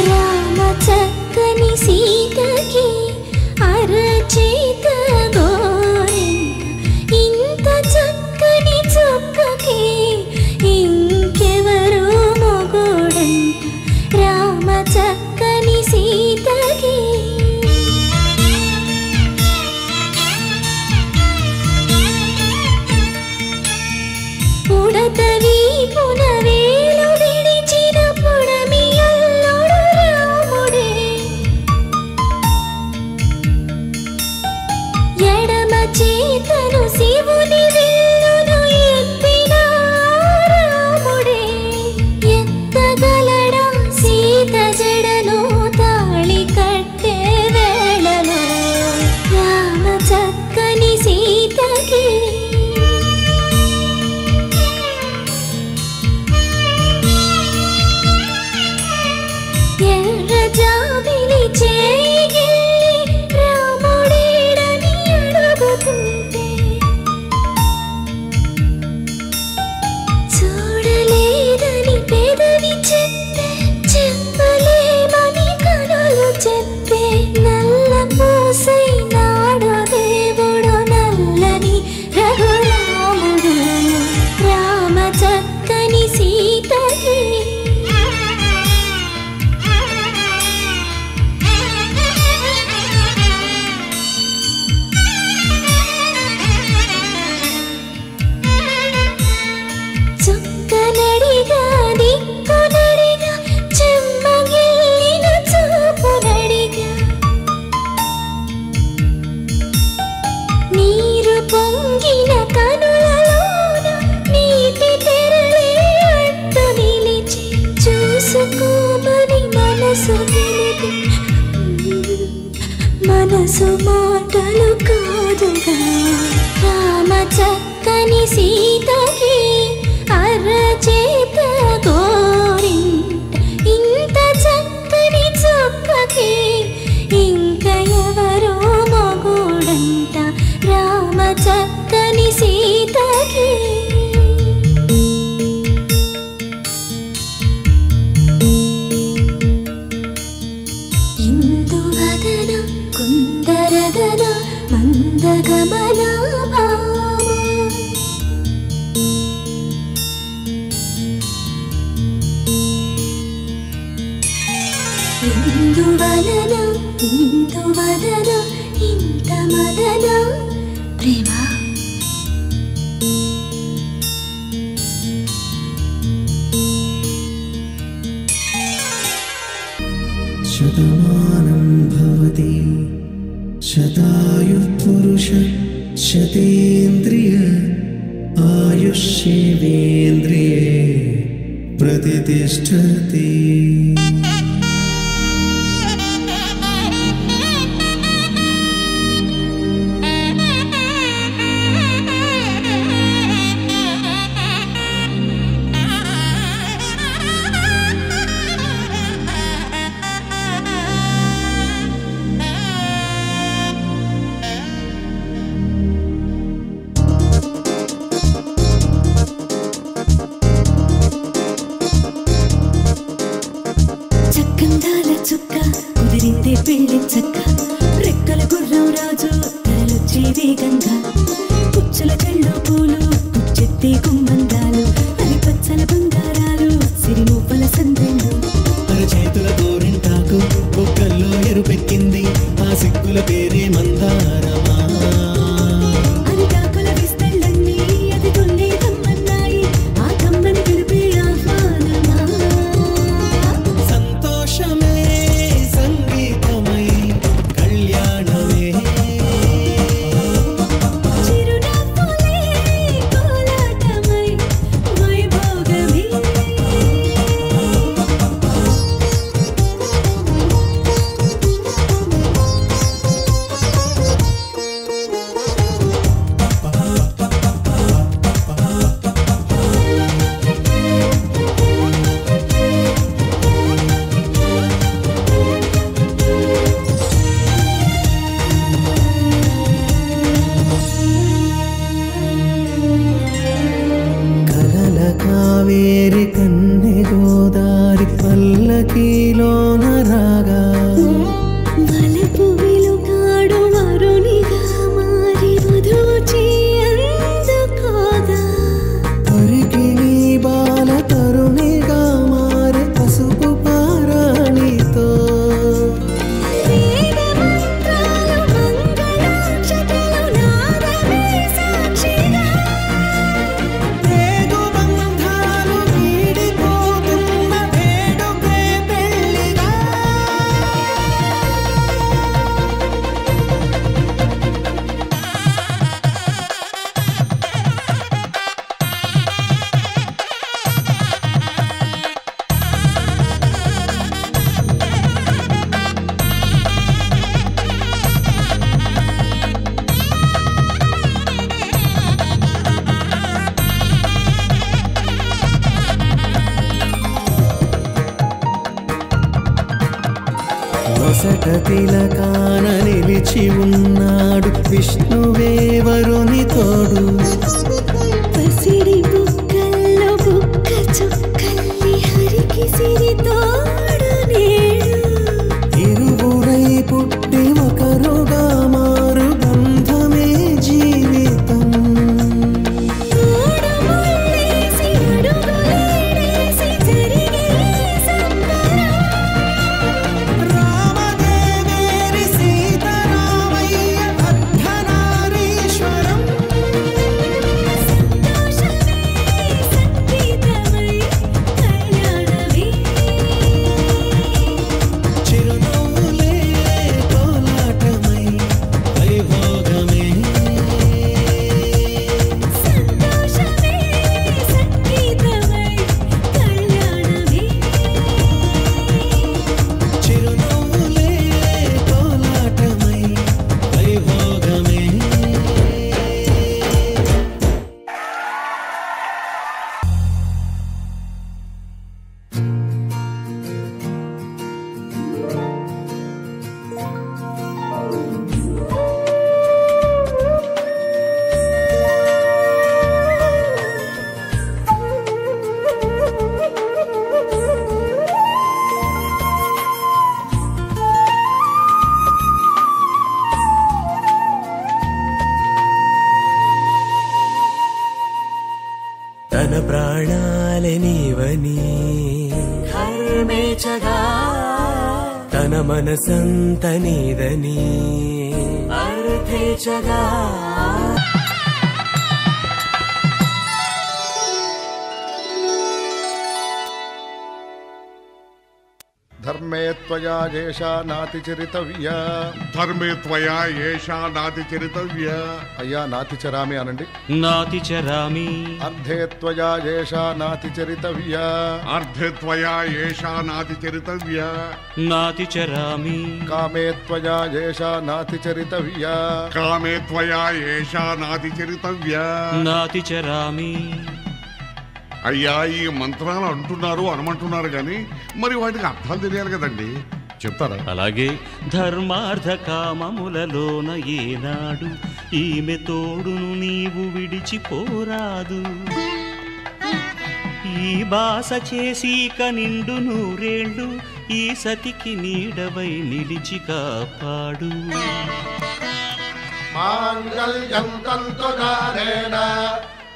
రామ చక్కని సీతకి అరచేత గోరింట ఇంత చక్కని చొక్కకి ఇంకెవరు మొగుడంట రామ అందుకోమని మనసు తెలిపి మనసు మాటలు కాదుగా రామ చక్కని సీతకి అరచేత గోరింట ఇంత చక్కని చక్కకి ఇంక ఎవరో మగుడంట రామ చక్కని సీతకి ఇందువదన కుందరదన మందగమన ఇందువలన ఇందువదన ఇంత మదన ప్రేమ శతమానం భవతి శతాయుః పురుష శతేంద్రియ ఆయుష్యేవేంద్రియే ప్రతిష్ఠతి. చక్కందాల చుక్క కుదిరిందే పెళ్లి చక్క రెక్కల గుర్రం రాజు తరలొచ్చే వేగంగా పుచ్చుల కళ్ళు పూలు పుచ్చెత్తే గుమ్మందాలు అరి పచ్చల బంగారాలు సిరిమూపల సందెళ్ళు చేతుల గోరింటాకు బొక్కల్లో ఎరుపెక్కింది ఆ సిగ్గుల పేరే మందారమా. అరిటాకుల విస్తళ్ళన్నీ అది తొల్లి తమ్మన్నాయి ఆ తమ్మని పిలిపే ఆహ్వానమా సంతోషమే సంగీతమై కళ్యాణమే చిరునవ్వులే కోలాటమై వైభోగమే కలల కావేరి కన్నె గోదారి పల్లకీలోన రాగా వలపు వెలుగాడు వరునిగా మారి వధూచి అందుకోగా తొరికి నీ బాల తరుణిగా మారే పసుపు పారాణితో వేద మంత్రాలు మంగళాక్షతలు నాదమే సాక్షిగా రేగు బంధాలు వీడిపోతున్న వేడుకే పెళ్లిగా. నొసట తిలకాన నిలిచి ఉన్నాడు విష్ణువే వరుని తోడు. పసిడి బుక్కల్లో బుక్క చుక్కల్లి హరికి సిరి తోడు నేడు ఇరువురై పుట్టి ఒకరుగా మారు బంధమే జీవితం. మూడు ముళ్ళేసి అడుగులేసి జరిగే సంబరం రామదేవేరి సీతారామయ్య అర్ధనారీశ్వరం. ప్రేమేచగా తన మనసంత నీదని అర్థేచగా ధర్మే త్వయా ఏషా నాతి చరితవ్యా ధర్మే త్వయా ఏషా నాతి చరితవ్యా. అయ్యా నాతి చరామి అనండి. నాతి చరామి. అర్ధే త్వయా ఏషా నాతి చరితవ్యా. అర్ధే త్వయా ఏషా నాతి చరితవ్యా. నాతి చరామి. కామే త్వయా ఏషా నాతి చరితవ్యా. కామే త్వయా ఏషా నాతి చరితవ్యా. నాతి చరామి. అయ్యా ఈ మంత్రాలు అంటున్నారు అనమంటున్నారు గాని మరి వాటికి అర్థాలు తెలియాలి కదండి, చెప్తారా? అలాగే ధర్మార్థ కామములలోన ఏనాడు ఈమె తోడును నీవు విడిచిపోరాదు. ఈ బాస చేసి కనిండు నూరేళ్ళు ఈ సతికి నీడవై నిలిచి కాపాడు. మాంగళ్యం తంతునానేన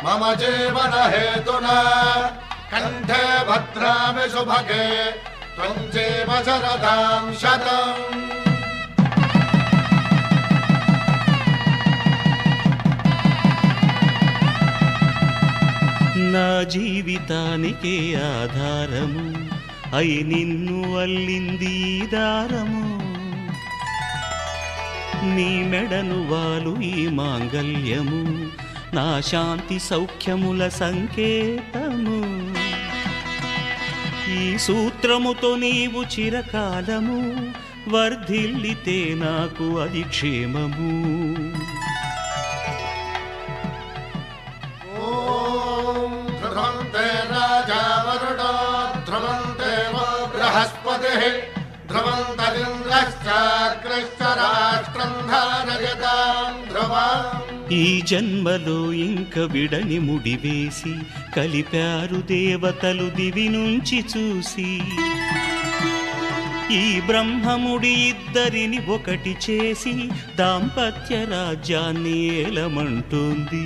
మమ జీవన హేతునా కంఠే భద్రామి శుభగే త్వం జీవ శరదాం శతం. నా జీవితానికే ఆధారము అయి నిన్ను అల్లింది దారము. నీ మెడను వాలు ఈ మాంగళ్యము నా శాంతి సౌఖ్యముల సంకేతము. ఈ సూత్రముతో నీవు చిరకాలము వర్ధిల్లితే నాకు అది క్షేమము. ఓం ధ్రువంతే రాజా వరుణో ధ్రువంతే బృహస్పతిః ధ్రువంతరింద్రశ్చాగ్రశ్చ రాష్ట్రం ధారయతాం ధ్రువం. ఈ జన్మలో ఇంక విడని ముడివేసి కలిపారు దేవతలు దివి నుంచి చూసి. ఈ బ్రహ్మముడి ఇద్దరిని ఒకటి చేసి దాంపత్య రాజ్యాన్ని ఏలమంటుంది.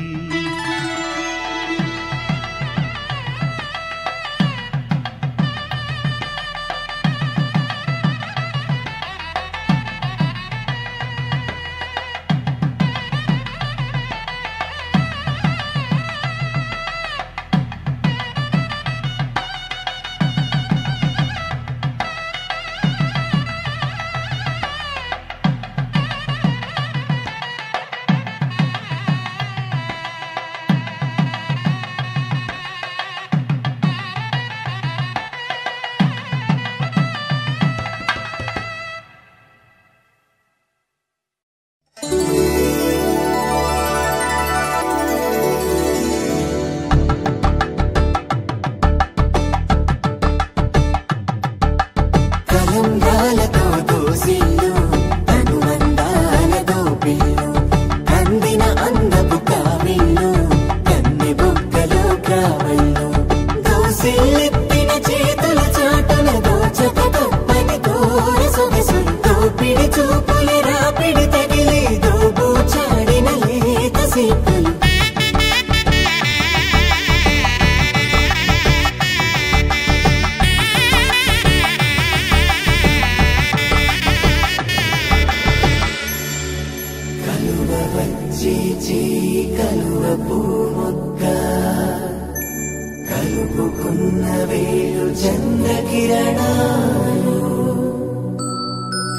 కలుపుకున్న వేలు చంద్రకిరణాలు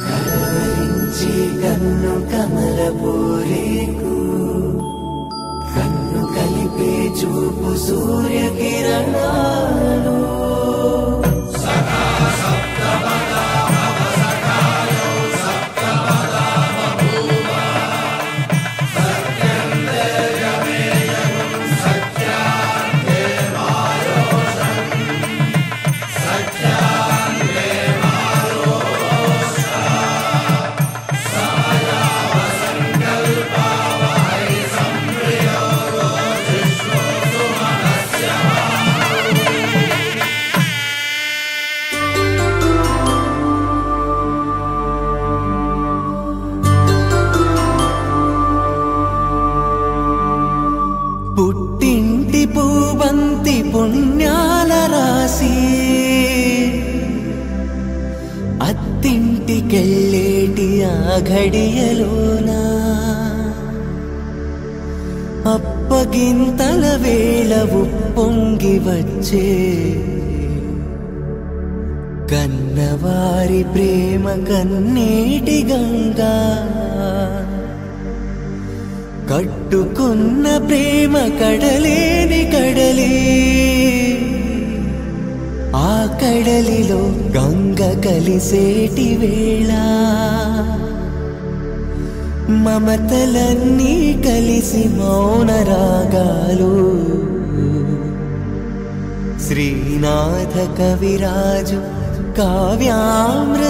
కలవరించి కన్ను కమలపూరేకు కన్ను కలిపే చూపు సూర్యకిరణాలు అత్తింటికెళ్ళేటి ఆ ఘడియలోనా అప్పగింతల వేళ ఉప్పొంగి వచ్చే కన్నవారి ప్రేమ కన్నీటి గంగా కట్టుకున్న ప్రేమ కడలేని కడలి ఆ కడలిలో గంగ కలిసేటి వేళ మమతలన్నీ కలిసి మౌన రాగాలు శ్రీనాథ కవిరాజు కావ్యామృతాలు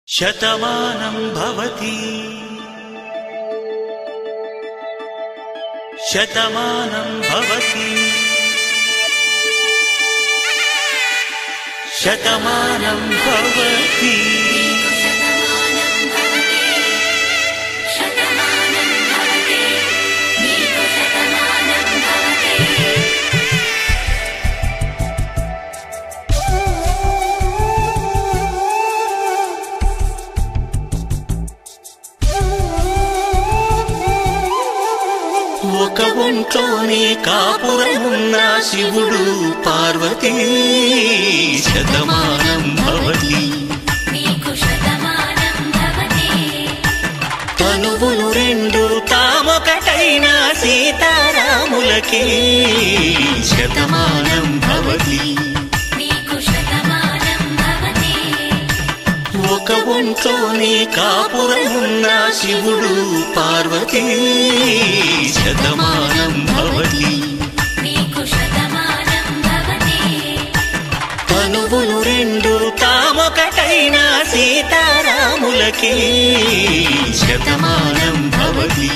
శతమానం భవతి శతమానం భవతి శతమానం భవతి ఒక ఒంట్లోనే కాపురమున్న శివుడు పార్వతీ శతమానం భవతి తనువులు రెండు తామొకటైన సీతారాములకి శతమానం భవతి ఒక ఒంట్లోనే కాపురమున్న శివుడు పార్వతీ శతమానం భవతి తనువులు రెండు తామొకటైన సీతారాములకి శతమానం భవతి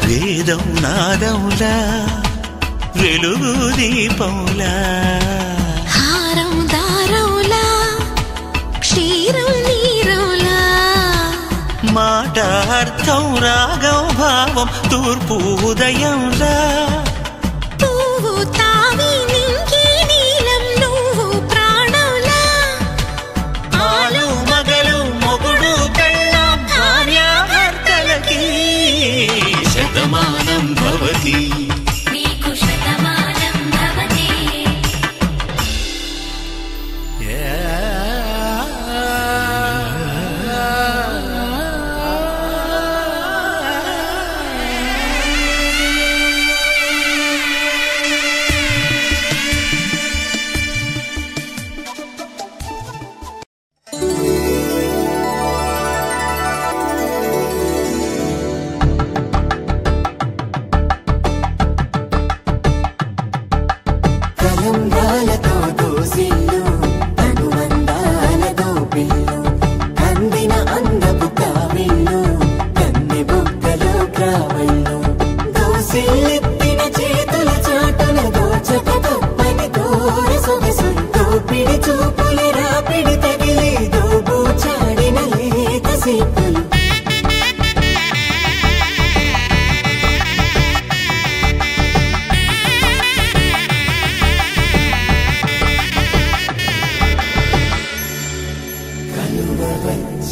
వేదం నాదములా వెలుగు దీపములా హారం దారములా క్షీరం నీరములా మాట అర్థం రాగం భావం తూర్పు ఉదయంలా పువ్వు తావి నింగి నీలం నువ్వు ప్రాణంలా ఆలు మగలు మొగుడు కళ్ళ భార్యాభర్తలకి శతమానం భవతి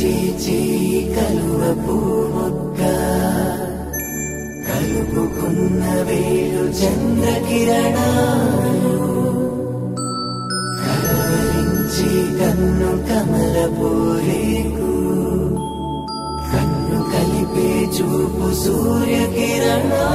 చేచి కలువ పూముక్క కలుపుకున్న వేలు చంద్రకిరణాలు కలవరించి కన్ను కమల పూరేకు కన్ను కలిపే చూపు సూర్యకిరణాలు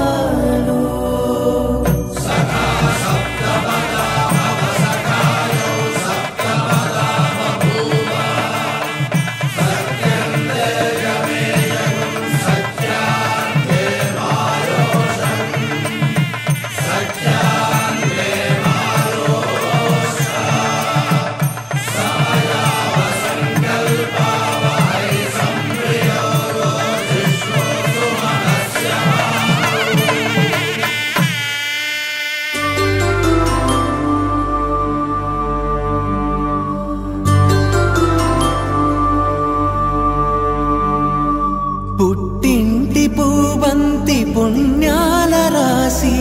పుట్టింటి పూబంతి పుణ్యాల రాసి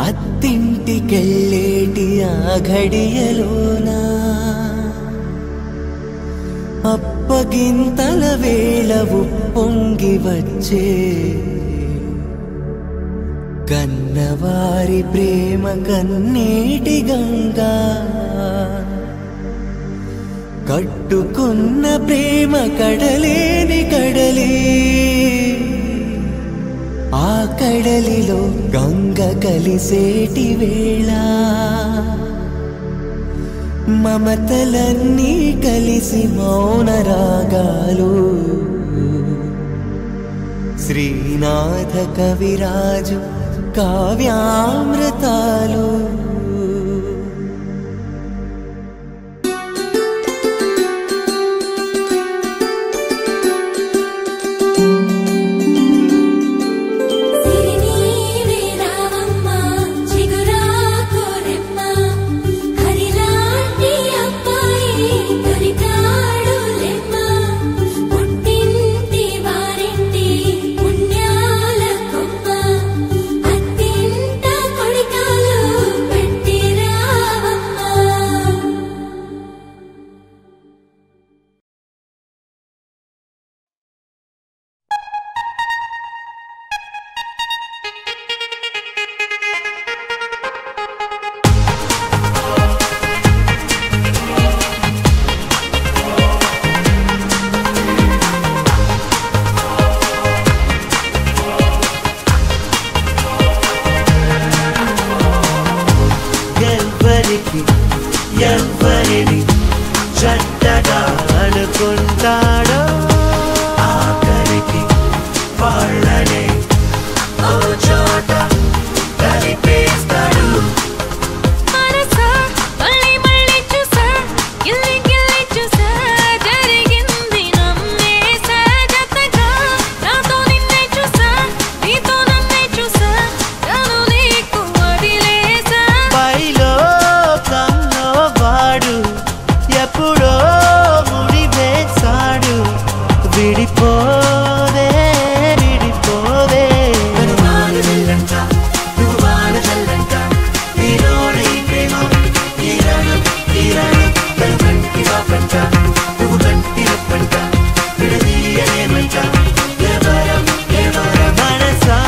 అత్తింటికెళ్ళేటి ఆ ఘడియలోనా అప్పగింతల వేళవు పొంగి వచ్చే కన్నవారి ప్రేమ కన్నీటి గంగా కట్టుకున్న ప్రేమ కడలేని కడలి ఆ కడలిలో గంగ కలిసేటి వేళ మమతలన్నీ కలిసి మౌన రాగాలు శ్రీనాథ కవిరాజు కావ్యామృతాలు ఎవరిని చెడ్డగా అనుకుంటాడో ఆఖరికి వాళ్ళనే ఓ చోట కలిపేస్తాడు. విడిపోదే విడిపోదే వాన వెళ్ళంట నువ్వు వాన చల్లంట నీలోని ప్రేమ తీరాను తను కంటి వాపంట నువ్వు కంటి నొప్పంట విడదీయలేమంట ఎవరం మనసా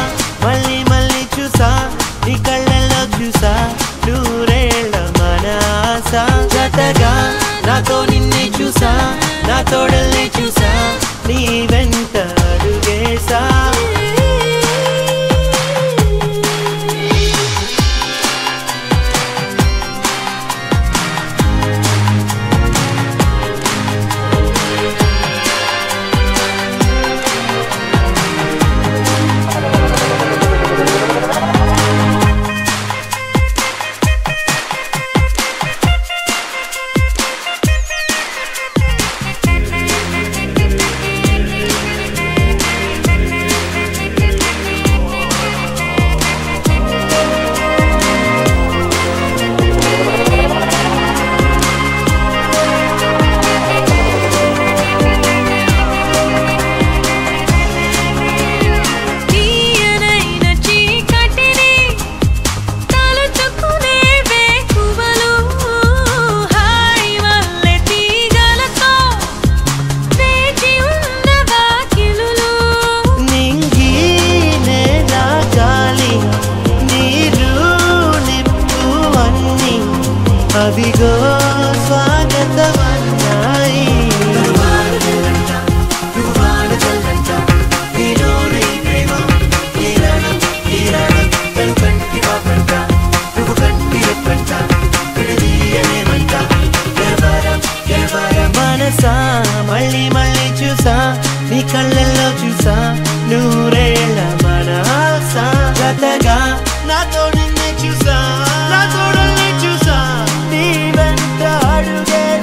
మళ్ళీ మళ్ళీ చూసా నీ కళ్ళల్లో చూసా నూరేళ్ళ మన ఆశ జతగా నాతో నిన్నే చూసా నా తోడల్ని చూసా నీ వెంట అడుగేసా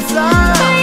మనసా